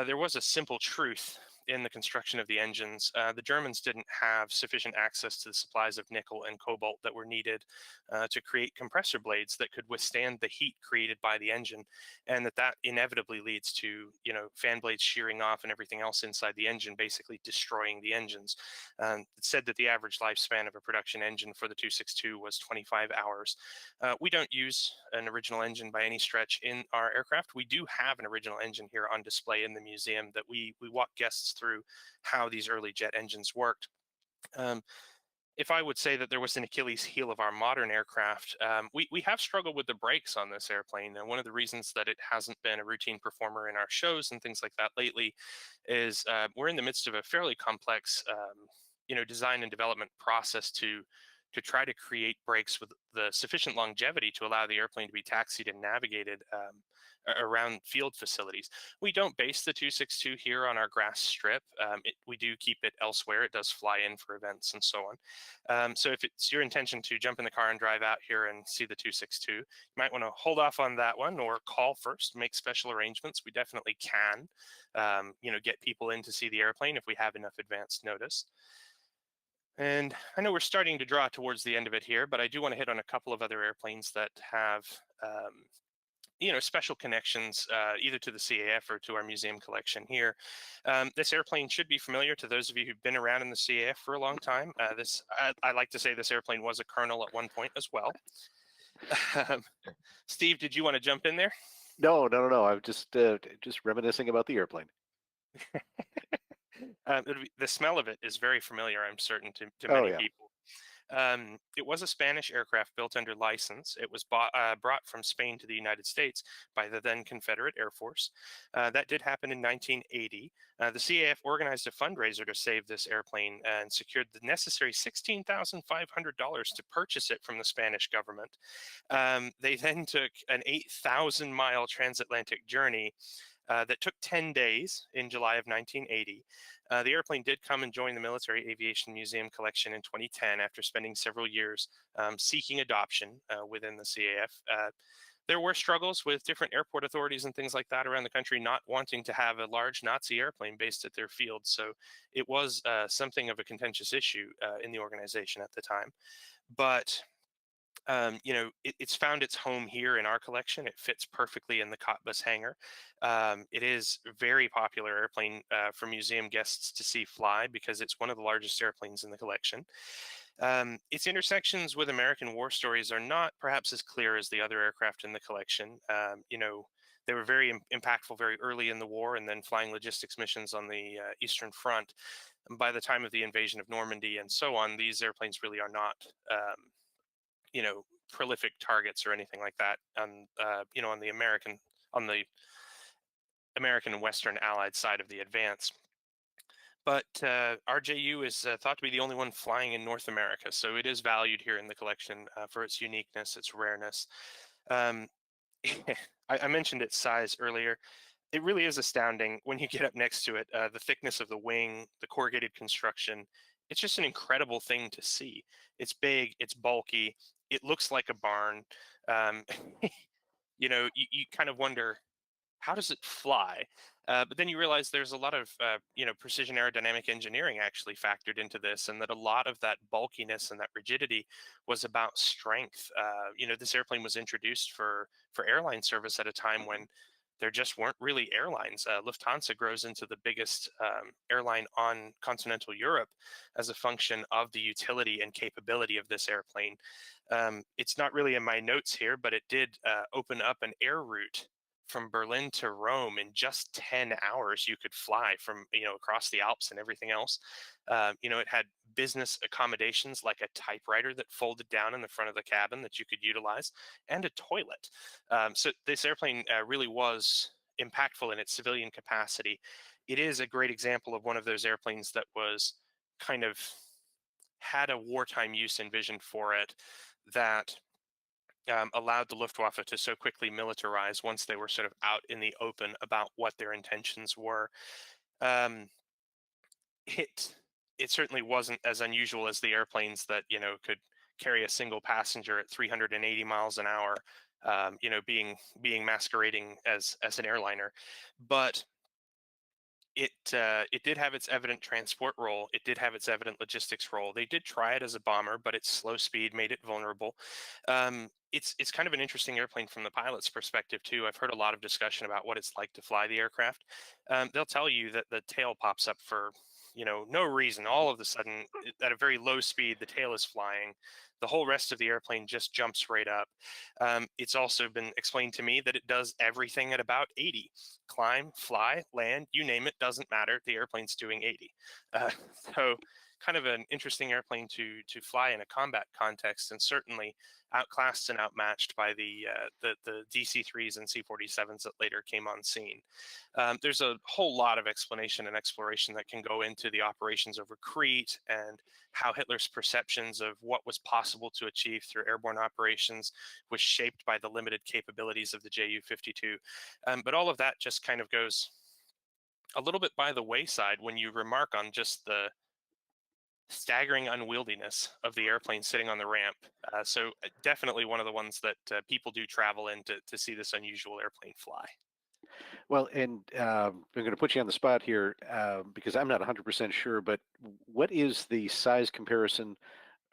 there was a simple truth in the construction of the engines. The Germans didn't have sufficient access to the supplies of nickel and cobalt that were needed to create compressor blades that could withstand the heat created by the engine, and that inevitably leads to fan blades shearing off and everything else inside the engine, basically destroying the engines. It's said that the average lifespan of a production engine for the 262 was 25 hours. We don't use an original engine by any stretch in our aircraft. We do have an original engine here on display in the museum that we walk guests through how these early jet engines worked. If I would say that there was an Achilles heel of our modern aircraft, we have struggled with the brakes on this airplane. And one of the reasons that it hasn't been a routine performer in our shows and things like that lately is we're in the midst of a fairly complex design and development process to try to create brakes with the sufficient longevity to allow the airplane to be taxied and navigated around field facilities. We don't base the 262 here on our grass strip. We do keep it elsewhere. It does fly in for events and so on. So if it's your intention to jump in the car and drive out here and see the 262, you might want to hold off on that one or call first, make special arrangements. We definitely can, get people in to see the airplane if we have enough advance notice. And I know we're starting to draw towards the end of it here, but I do want to hit on a couple of other airplanes that have, special connections either to the CAF or to our museum collection here. This airplane should be familiar to those of you who've been around in the CAF for a long time. I like to say this airplane was a colonel at one point as well. Steve, did you want to jump in there? No. I'm just reminiscing about the airplane. The smell of it is very familiar, I'm certain, to many people. It was a Spanish aircraft built under license. It was brought from Spain to the United States by the then Confederate Air Force. That did happen in 1980. The CAF organized a fundraiser to save this airplane and secured the necessary $16,500 to purchase it from the Spanish government. They then took an 8,000-mile transatlantic journey that took 10 days in July of 1980. The airplane did come and join the Military Aviation Museum collection in 2010 after spending several years seeking adoption within the CAF. There were struggles with different airport authorities and things like that around the country not wanting to have a large Nazi airplane based at their field. So it was something of a contentious issue in the organization at the time. But it's found its home here in our collection. It fits perfectly in the Cottbus Hangar. It is a very popular airplane for museum guests to see fly because it's one of the largest airplanes in the collection. Its intersections with American war stories are not perhaps as clear as the other aircraft in the collection. They were very impactful very early in the war and then flying logistics missions on the Eastern Front. And by the time of the invasion of Normandy and so on, these airplanes really are not prolific targets or anything like that on the American and Western Allied side of the advance. But RJU is thought to be the only one flying in North America, so it is valued here in the collection for its uniqueness, its rareness. I mentioned its size earlier. It really is astounding when you get up next to it. The thickness of the wing, the corrugated construction, it's just an incredible thing to see. It's big, it's bulky, it looks like a barn. You kind of wonder, how does it fly? But then you realize there's a lot of precision aerodynamic engineering actually factored into this, and that a lot of that bulkiness and that rigidity was about strength. This airplane was introduced for airline service at a time when there just weren't really airlines. Lufthansa grows into the biggest airline on continental Europe as a function of the utility and capability of this airplane. It's not really in my notes here, but it did open up an air route from Berlin to Rome in just 10 hours. You could fly from, across the Alps and everything else. It had business accommodations like a typewriter that folded down in the front of the cabin that you could utilize, and a toilet. So this airplane really was impactful in its civilian capacity, it is a great example of one of those airplanes that was kind of had a wartime use envisioned for it that allowed the Luftwaffe to so quickly militarize once they were sort of out in the open about what their intentions were. Um, it it certainly wasn't as unusual as the airplanes that could carry a single passenger at 380 miles an hour, being masquerading as an airliner, but it did have its evident transport role. It did have its evident logistics role. They did try it as a bomber, but its slow speed made it vulnerable. It's kind of an interesting airplane from the pilot's perspective too. I've heard a lot of discussion about what it's like to fly the aircraft. They'll tell you that the tail pops up for no reason. All of a sudden, at a very low speed, the tail is flying. The whole rest of the airplane just jumps right up. It's also been explained to me that it does everything at about 80. Climb, fly, land, you name it, doesn't matter. The airplane's doing 80. Uh, so kind of an interesting airplane to fly in a combat context, and certainly outclassed and outmatched by the DC-3s and C-47s that later came on scene. There's a whole lot of explanation and exploration that can go into the operations over Crete and how Hitler's perceptions of what was possible to achieve through airborne operations was shaped by the limited capabilities of the Ju-52. But all of that just kind of goes a little bit by the wayside when you remark on just the staggering unwieldiness of the airplane sitting on the ramp. So definitely one of the ones that people do travel in to see this unusual airplane fly. Well, and I'm going to put you on the spot here because I'm not 100% sure, but what is the size comparison,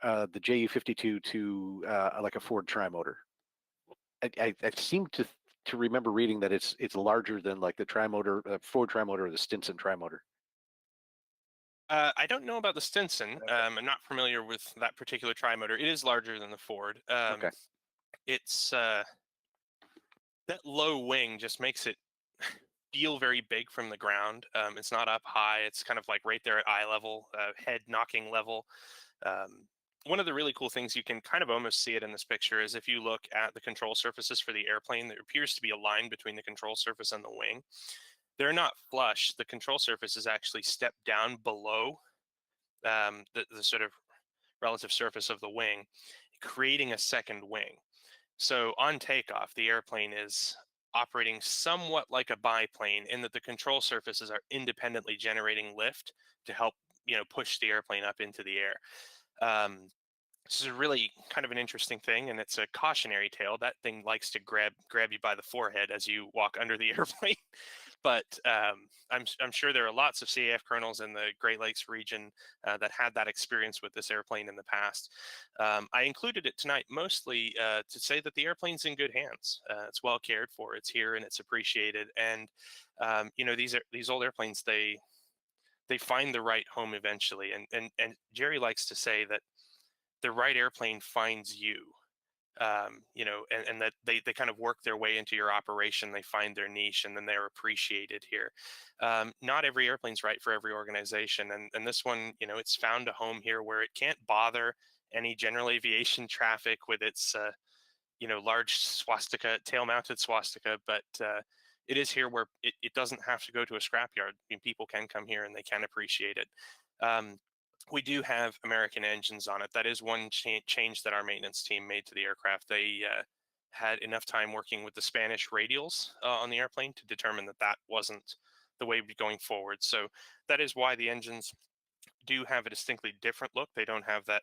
the Ju-52 to like a Ford trimotor? I seem to remember reading that it's larger than like the trimotor, Ford trimotor or the Stinson trimotor. I don't know about the Stinson. I'm not familiar with that particular trimotor. It is larger than the Ford. Okay. It's that low wing just makes it feel very big from the ground. It's not up high. It's kind of like right there at eye level, head knocking level. One of the really cool things, you can kind of almost see it in this picture, is if you look at the control surfaces for the airplane, there appears to be a line between the control surface and the wing. They're not flush. The control surface is actually stepped down below the sort of relative surface of the wing, creating a second wing. So on takeoff, the airplane is operating somewhat like a biplane in that the control surfaces are independently generating lift to help push the airplane up into the air. This is really kind of an interesting thing, and it's a cautionary tale. That thing likes to grab you by the forehead as you walk under the airplane. But I'm sure there are lots of CAF colonels in the Great Lakes region that had that experience with this airplane in the past. I included it tonight mostly to say that the airplane's in good hands. It's well cared for. It's here and it's appreciated. And these old airplanes, they find the right home eventually. And Jerry likes to say that the right airplane finds you. And that they kind of work their way into your operation. They find their niche, and then they're appreciated here. Not every airplane's right for every organization, and this one, it's found a home here where it can't bother any general aviation traffic with its large swastika, tail-mounted swastika, but it is here where it doesn't have to go to a scrapyard. I mean, people can come here and they can appreciate it. We do have American engines on it. That is one change that our maintenance team made to the aircraft. They had enough time working with the Spanish radials on the airplane to determine that wasn't the way we're going forward. So that is why the engines do have a distinctly different look. They don't have that,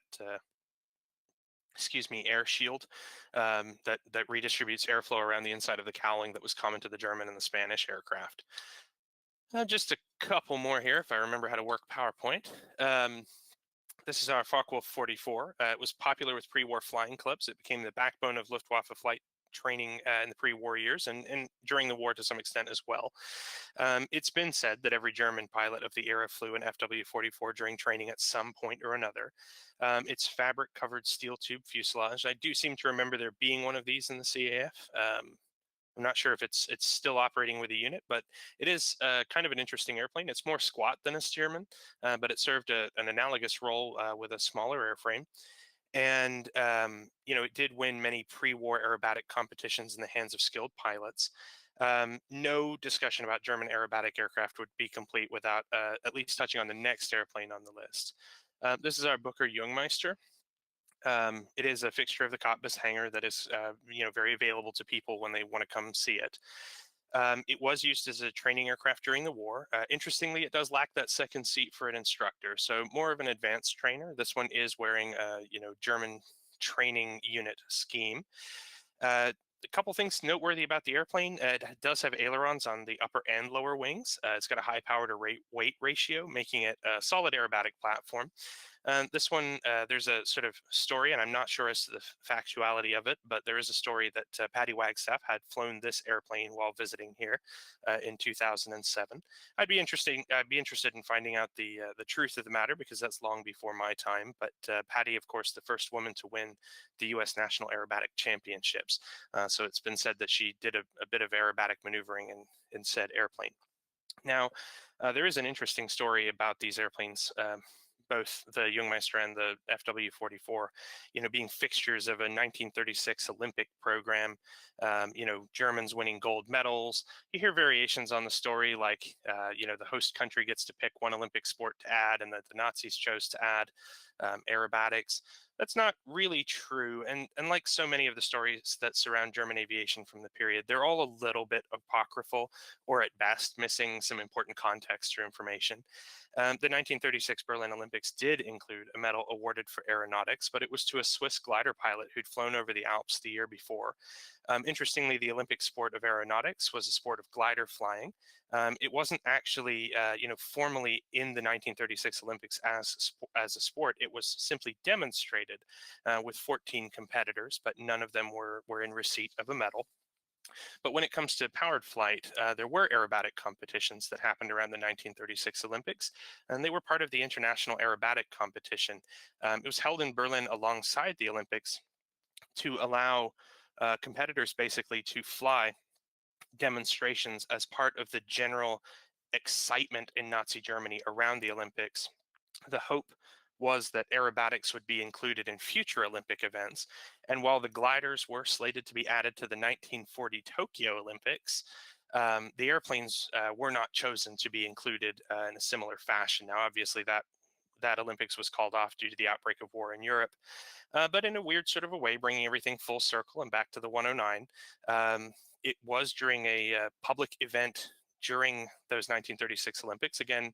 air shield that redistributes airflow around the inside of the cowling that was common to the German and the Spanish aircraft. Just a couple more here, if I remember how to work PowerPoint. This is our Focke-Wulf Fw. It was popular with pre-war flying clubs. It became the backbone of Luftwaffe flight training in the pre-war years and during the war to some extent as well. It's been said that every German pilot of the era flew an FW-44 during training at some point or another. It's fabric-covered steel tube fuselage. I do seem to remember there being one of these in the CAF. I'm not sure if it's still operating with a unit, but it is kind of an interesting airplane. It's more squat than a Stearman, but it served an analogous role with a smaller airframe. And, it did win many pre-war aerobatic competitions in the hands of skilled pilots. No discussion about German aerobatic aircraft would be complete without at least touching on the next airplane on the list. This is our Booker Jungmeister. It is a fixture of the Cottbus Hangar that is, very available to people when they want to come see it. It was used as a training aircraft during the war. Interestingly, it does lack that second seat for an instructor, so more of an advanced trainer. This one is wearing a German training unit scheme. A couple things noteworthy about the airplane. It does have ailerons on the upper and lower wings. It's got a high power to weight ratio, making it a solid aerobatic platform. This one, there's a sort of story, and I'm not sure as to the factuality of it, but there is a story that Patty Wagstaff had flown this airplane while visiting here in 2007. I'd be interested in finding out the truth of the matter, because that's long before my time. But Patty, of course, the first woman to win the U.S. National Aerobatic Championships. So it's been said that she did a bit of aerobatic maneuvering in said airplane. Now, there is an interesting story about these airplanes, both the Jungmeister and the FW-44, being fixtures of a 1936 Olympic program, Germans winning gold medals. You hear variations on the story, like, the host country gets to pick one Olympic sport to add, and that the Nazis chose to add aerobatics. That's not really true. And like so many of the stories that surround German aviation from the period, they're all a little bit apocryphal, or at best missing some important context or information. The 1936 Berlin Olympics did include a medal awarded for aeronautics, but it was to a Swiss glider pilot who'd flown over the Alps the year before. Interestingly, the Olympic sport of aeronautics was a sport of glider flying. It wasn't actually, formally in the 1936 Olympics as a sport. It was simply demonstrated with 14 competitors, but none of them were in receipt of a medal. But when it comes to powered flight, there were aerobatic competitions that happened around the 1936 Olympics, and they were part of the International Aerobatic Competition. It was held in Berlin alongside the Olympics to allow competitors basically to fly demonstrations as part of the general excitement in Nazi Germany around the Olympics. The hope was that aerobatics would be included in future Olympic events. And while the gliders were slated to be added to the 1940 Tokyo Olympics, the airplanes were not chosen to be included in a similar fashion. Now, obviously, that Olympics was called off due to the outbreak of war in Europe. But in a weird sort of a way, bringing everything full circle and back to the 109, it was during a public event during those 1936 Olympics. Again,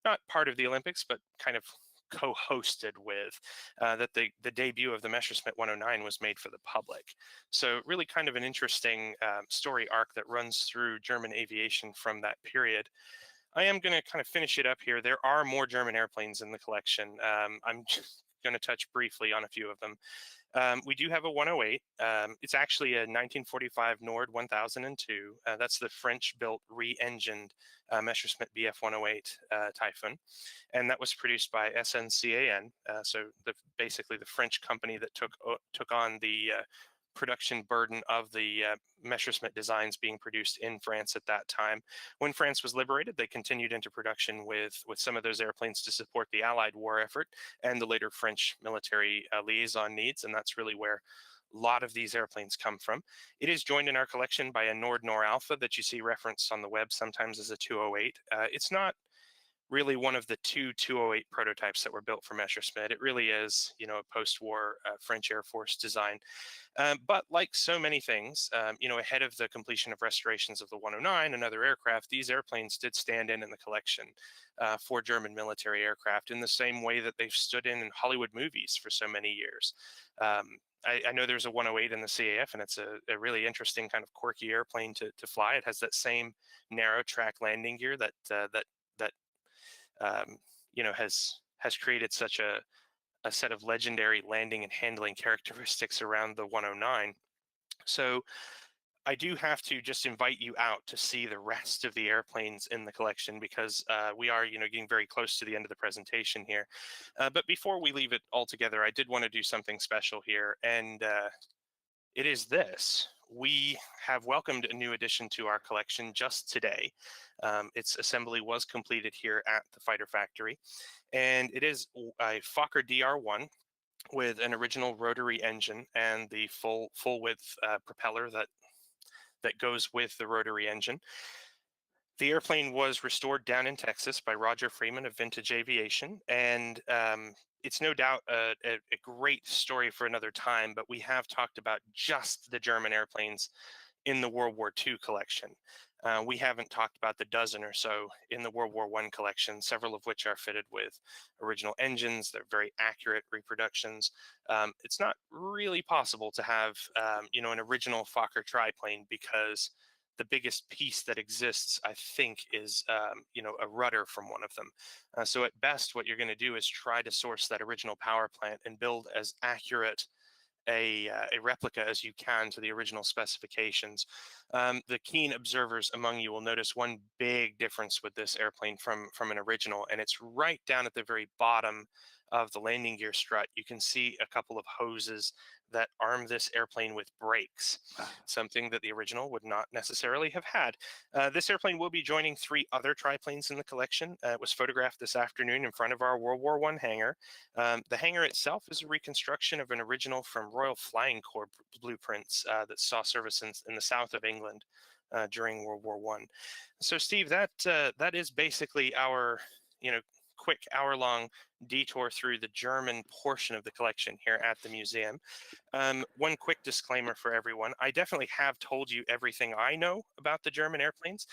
not part of the Olympics, but kind of co-hosted with, that the debut of the Messerschmitt 109 was made for the public. So really kind of an interesting story arc that runs through German aviation from that period. I am going to kind of finish it up here. There are more German airplanes in the collection. I'm just going to touch briefly on a few of them. We do have a 108. It's actually a 1945 Nord 1002. That's the French-built re-engined Messerschmitt Bf 108 Typhoon, and that was produced by SNCAN. So basically the French company that took on the production burden of the Messerschmitt designs being produced in France at that time. When France was liberated, they continued into production with some of those airplanes to support the Allied war effort and the later French military liaison needs, and that's really where a lot of these airplanes come from. It is joined in our collection by a Nord Nor Alpha that you see referenced on the web sometimes as a 208. It's not really one of the two 208 prototypes that were built for Messerschmitt. It really is, a post-war French Air Force design. But like so many things, ahead of the completion of restorations of the 109 and other aircraft, these airplanes did stand in the collection for German military aircraft in the same way that they've stood in Hollywood movies for so many years. I know there's a 108 in the CAF, and it's a really interesting kind of quirky airplane to fly. It has that same narrow track landing gear that has created such a set of legendary landing and handling characteristics around the 109. So I do have to just invite you out to see the rest of the airplanes in the collection, because we are, getting very close to the end of the presentation here. But before we leave it all together, I did want to do something special here, and it is this. We have welcomed a new addition to our collection just today. Its assembly was completed here at the Fighter Factory, and it is a Fokker DR1 with an original rotary engine and the full width propeller that goes with the rotary engine. The airplane was restored down in Texas by Roger Freeman of Vintage Aviation, and it's no doubt a great story for another time, but we have talked about just the German airplanes in the World War II collection. We haven't talked about the dozen or so in the World War I collection, several of which are fitted with original engines. They're very accurate reproductions. It's not really possible to have, an original Fokker triplane, because the biggest piece that exists, I think, is a rudder from one of them. So at best, what you're going to do is try to source that original power plant and build as accurate a replica as you can to the original specifications. The keen observers among you will notice one big difference with this airplane from an original, and it's right down at the very bottom of the landing gear strut. You can see a couple of hoses that arm this airplane with brakes, something that the original would not necessarily have had. This airplane will be joining 3 other triplanes in the collection. It was photographed this afternoon in front of our World War I hangar. The hangar itself is a reconstruction of an original from Royal Flying Corps blueprints that saw service in the south of England during World War I. So, Steve, that is basically our quick hour-long detour through the German portion of the collection here at the museum. One quick disclaimer for everyone: I definitely have told you everything I know about the German airplanes,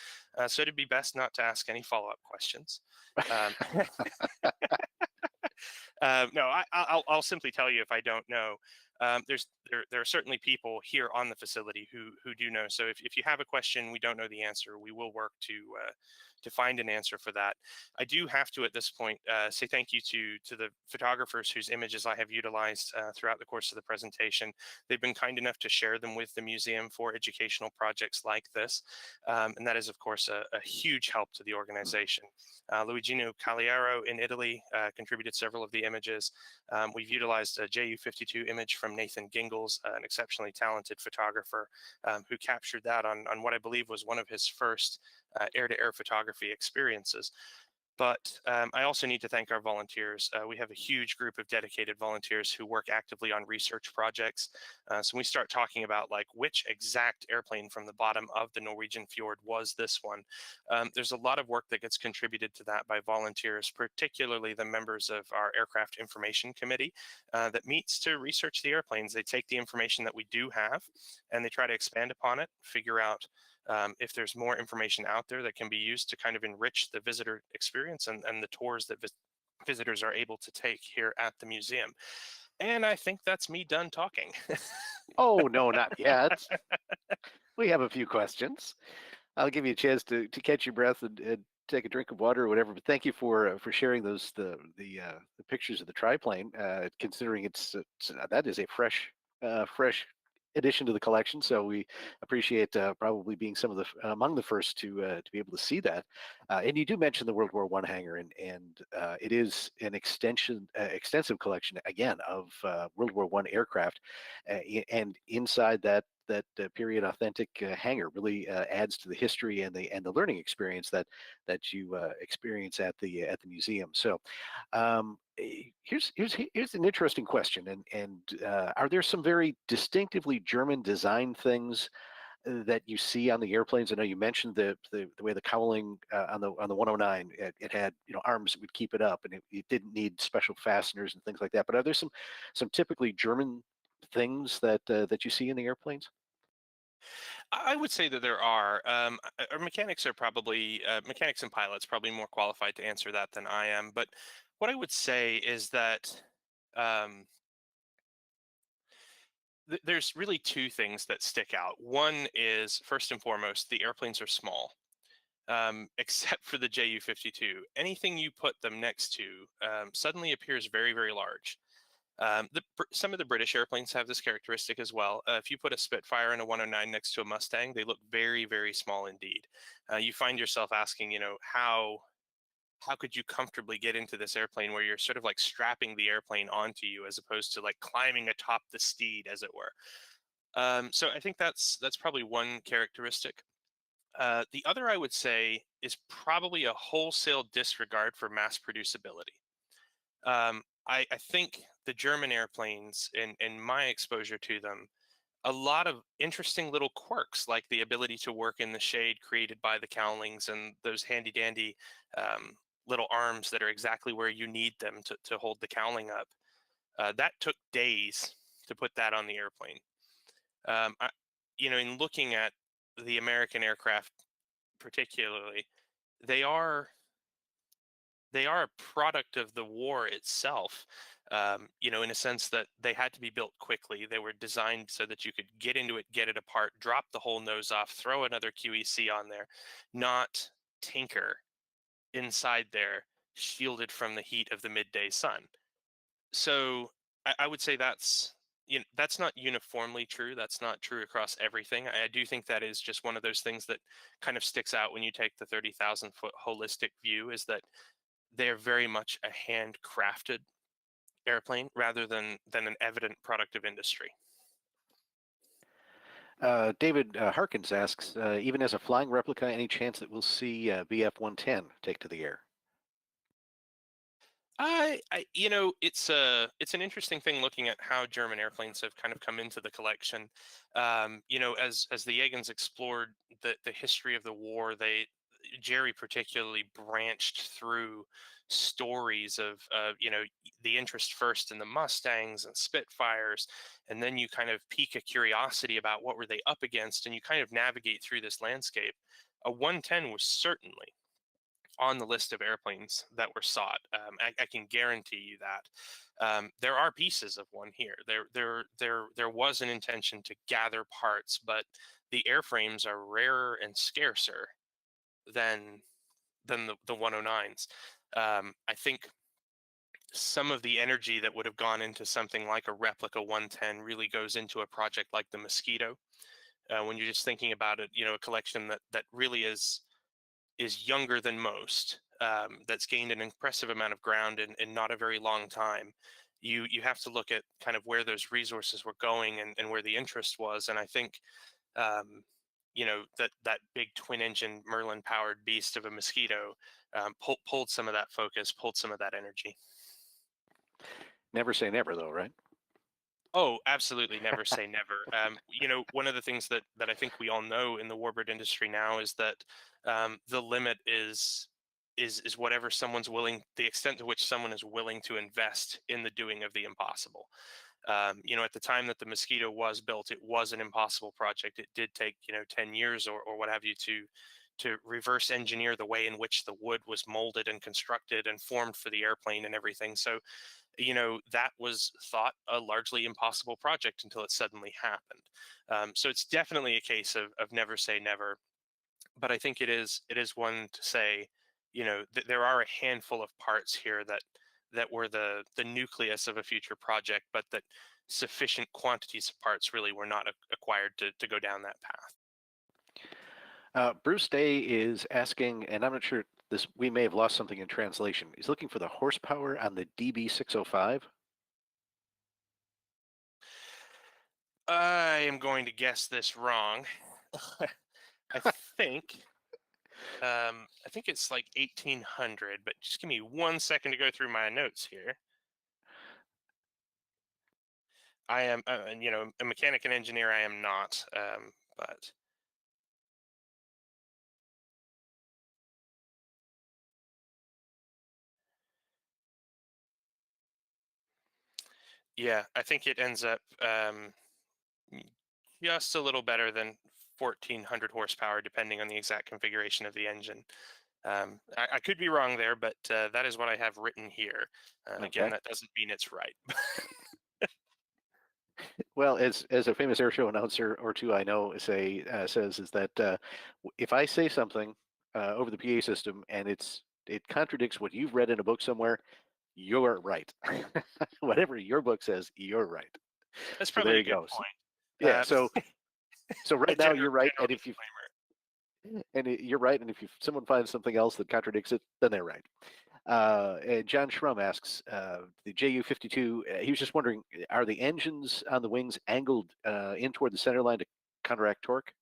so it'd be best not to ask any follow-up questions. No, I'll simply tell you if I don't know. There are certainly people here on the facility who do know. So if you have a question we don't know the answer, we will work to find an answer for that. I do have to at this point say thank you to the photographers whose images I have utilized throughout the course of the presentation. They've been kind enough to share them with the museum for educational projects like this, and that is of course a huge help to the organization. Luigino Cagliaro in Italy contributed several of the images. We've utilized a Ju-52 image from Nathan Gingles, an exceptionally talented photographer who captured that on what I believe was one of his first air-to-air photography experiences. But I also need to thank our volunteers. We have a huge group of dedicated volunteers who work actively on research projects. So when we start talking about like which exact airplane from the bottom of the Norwegian fjord was this one, there's a lot of work that gets contributed to that by volunteers, particularly the members of our Aircraft Information Committee that meets to research the airplanes. They take the information that we do have and they try to expand upon it, figure out if there's more information out there that can be used to kind of enrich the visitor experience and the tours that visitors are able to take here at the museum. And I think that's me done talking. Oh, no, not yet. We have a few questions. I'll give you a chance to catch your breath and take a drink of water or whatever. But thank you for sharing the pictures of the triplane. Considering that is a fresh addition to the collection, so we appreciate probably being some of the among the first to be able to see that. And you do mention the World War I hangar, and it is an extensive collection again of World War I aircraft, and inside that period authentic hangar really adds to the history and the learning experience that you experience at the museum. So here's an interesting question, and are there some very distinctively German design things that you see on the airplanes? I know you mentioned the way the cowling on the 109, it had arms that would keep it up, and it didn't need special fasteners and things like that. But are there some typically German things that you see in the airplanes? I would say that there are. Our mechanics are probably mechanics and pilots probably more qualified to answer that than I am. But what I would say is that um, there's really 2 things that stick out. One is, first and foremost, the airplanes are small, except for the Ju-52. Anything you put them next to suddenly appears very, very large. Some of the British airplanes have this characteristic as well. If you put a Spitfire and a 109 next to a Mustang, they look very, very small indeed. You find yourself asking, how could you comfortably get into this airplane where you're sort of like strapping the airplane onto you as opposed to like climbing atop the steed, as it were. So I think that's probably one characteristic. The other, I would say, is probably a wholesale disregard for mass producibility. I think the German airplanes, in my exposure to them, a lot of interesting little quirks, like the ability to work in the shade created by the cowlings and those handy dandy little arms that are exactly where you need them to hold the cowling up. That took days to put that on the airplane. In looking at the American aircraft particularly, they are a product of the war itself. In a sense that they had to be built quickly. They were designed so that you could get into it, get it apart, drop the whole nose off, throw another QEC on there, not tinker inside there, shielded from the heat of the midday sun. So I would say that's not uniformly true. That's not true across everything. I do think that is just one of those things that kind of sticks out when you take the 30,000-foot holistic view, is that they're very much a handcrafted airplane rather than an evident product of industry. David Harkins asks, even as a flying replica, any chance that we'll see Bf-110 take to the air? It's an interesting thing looking at how German airplanes have kind of come into the collection. As the Jägers explored the history of the war, Jerry particularly branched through stories of the interest first in the Mustangs and Spitfires, and then you kind of pique a curiosity about what were they up against, and you kind of navigate through this landscape. A 110 was certainly on the list of airplanes that were sought. I can guarantee you that. There are pieces of one here. There was an intention to gather parts, but the airframes are rarer and scarcer than the 109s. I think some of the energy that would have gone into something like a replica 110 really goes into a project like the Mosquito. When you're just thinking about it, a collection that really is younger than most, that's gained an impressive amount of ground in not a very long time. You have to look at kind of where those resources were going and where the interest was. And I think, that big twin engine Merlin powered beast of a Mosquito pulled some of that focus, pulled some of that energy. Never say never, though, right? Oh, absolutely. Never say never. One of the things that I think we all know in the warbird industry now is that the limit is whatever the extent to which someone is willing to invest in the doing of the impossible. At the time that the Mosquito was built, it was an impossible project. It did take 10 years or what have you to reverse engineer the way in which the wood was molded and constructed and formed for the airplane and everything. So that was thought a largely impossible project until it suddenly happened. So it's definitely a case of never say never. But I think it is one to say, there are a handful of parts here that were the nucleus of a future project, but that sufficient quantities of parts really were not acquired to go down that path. Bruce Day is asking, and I'm not sure we may have lost something in translation. He's looking for the horsepower on the DB605. I am going to guess this wrong. I think it's like 1800, but just give me 1 second to go through my notes here. I am, a mechanic and engineer. I am not, but. Yeah, I think it ends up just a little better than 1400 horsepower, depending on the exact configuration of the engine. I could be wrong there, but that is what I have written here. Okay. Again, that doesn't mean it's right. Well, as a famous air show announcer or two I know says is that if I say something over the PA system and it contradicts what you've read in a book somewhere, you're right. Whatever your book says, you're right. That's So probably there a you good go. point. Yeah. So right now you're right, general and if you're right, and if someone finds something else that contradicts it, then they're right. And John Schrum asks, the Ju-52, he was just wondering, are the engines on the wings angled in toward the center line to counteract torque?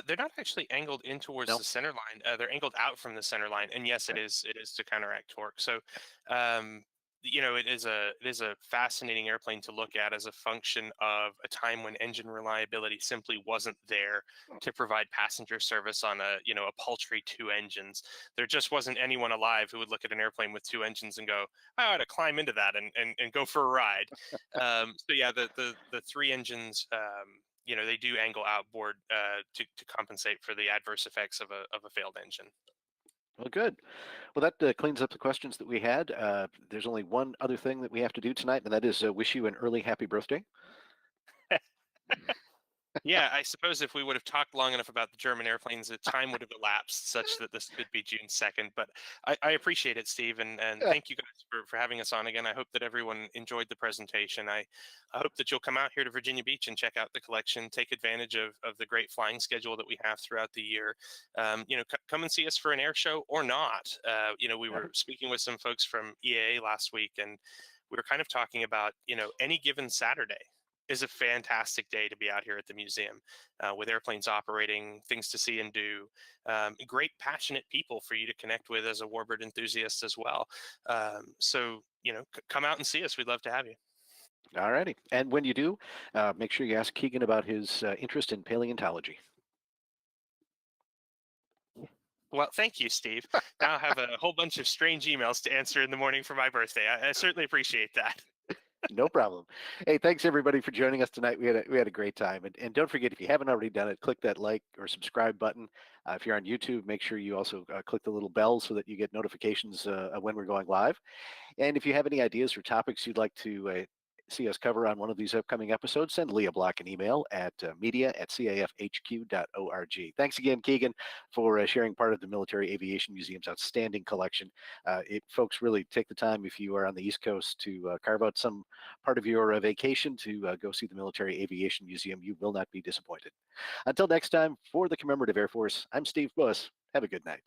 They're not actually angled in towards the center line. They're angled out from the center line, and yes, it is to counteract torque. So, it is a fascinating airplane to look at as a function of a time when engine reliability simply wasn't there to provide passenger service on a paltry 2 engines. There just wasn't anyone alive who would look at an airplane with 2 engines and go, I ought to climb into that and go for a ride. So yeah, the 3 engines, they do angle outboard to compensate for the adverse effects of a failed engine. Well, good. Well, that cleans up the questions that we had. There's only one other thing that we have to do tonight, and that is wish you an early happy birthday. Yeah, I suppose if we would have talked long enough about the German airplanes, the time would have elapsed such that this could be June 2nd. But I appreciate it, Steve, and thank you guys for having us on again. I hope that everyone enjoyed the presentation. I hope that you'll come out here to Virginia Beach and check out the collection, take advantage of the great flying schedule that we have throughout the year. Come and see us for an air show or not. We were speaking with some folks from EAA last week, and we were kind of talking about, any given Saturday is a fantastic day to be out here at the museum with airplanes operating, things to see and do, great passionate people for you to connect with as a Warbird enthusiast as well. So, come out and see us. We'd love to have you. All righty. And when you do, make sure you ask Keegan about his interest in paleontology. Well, thank you, Steve. Now I have a whole bunch of strange emails to answer in the morning for my birthday. I certainly appreciate that. No problem. Hey, thanks everybody for joining us tonight. We had a great time. And don't forget, if you haven't already done it, click that like or subscribe button. If you're on YouTube, make sure you also click the little bell so that you get notifications when we're going live. And if you have any ideas for topics you'd like to see us cover on one of these upcoming episodes, send Leah Block an email at media@cafhq.org. Thanks again, Keegan, for sharing part of the Military Aviation Museum's outstanding collection. Folks, really take the time, if you are on the East Coast, to carve out some part of your vacation to go see the Military Aviation Museum. You will not be disappointed. Until next time, for the Commemorative Air Force, I'm Steve Buss. Have a good night.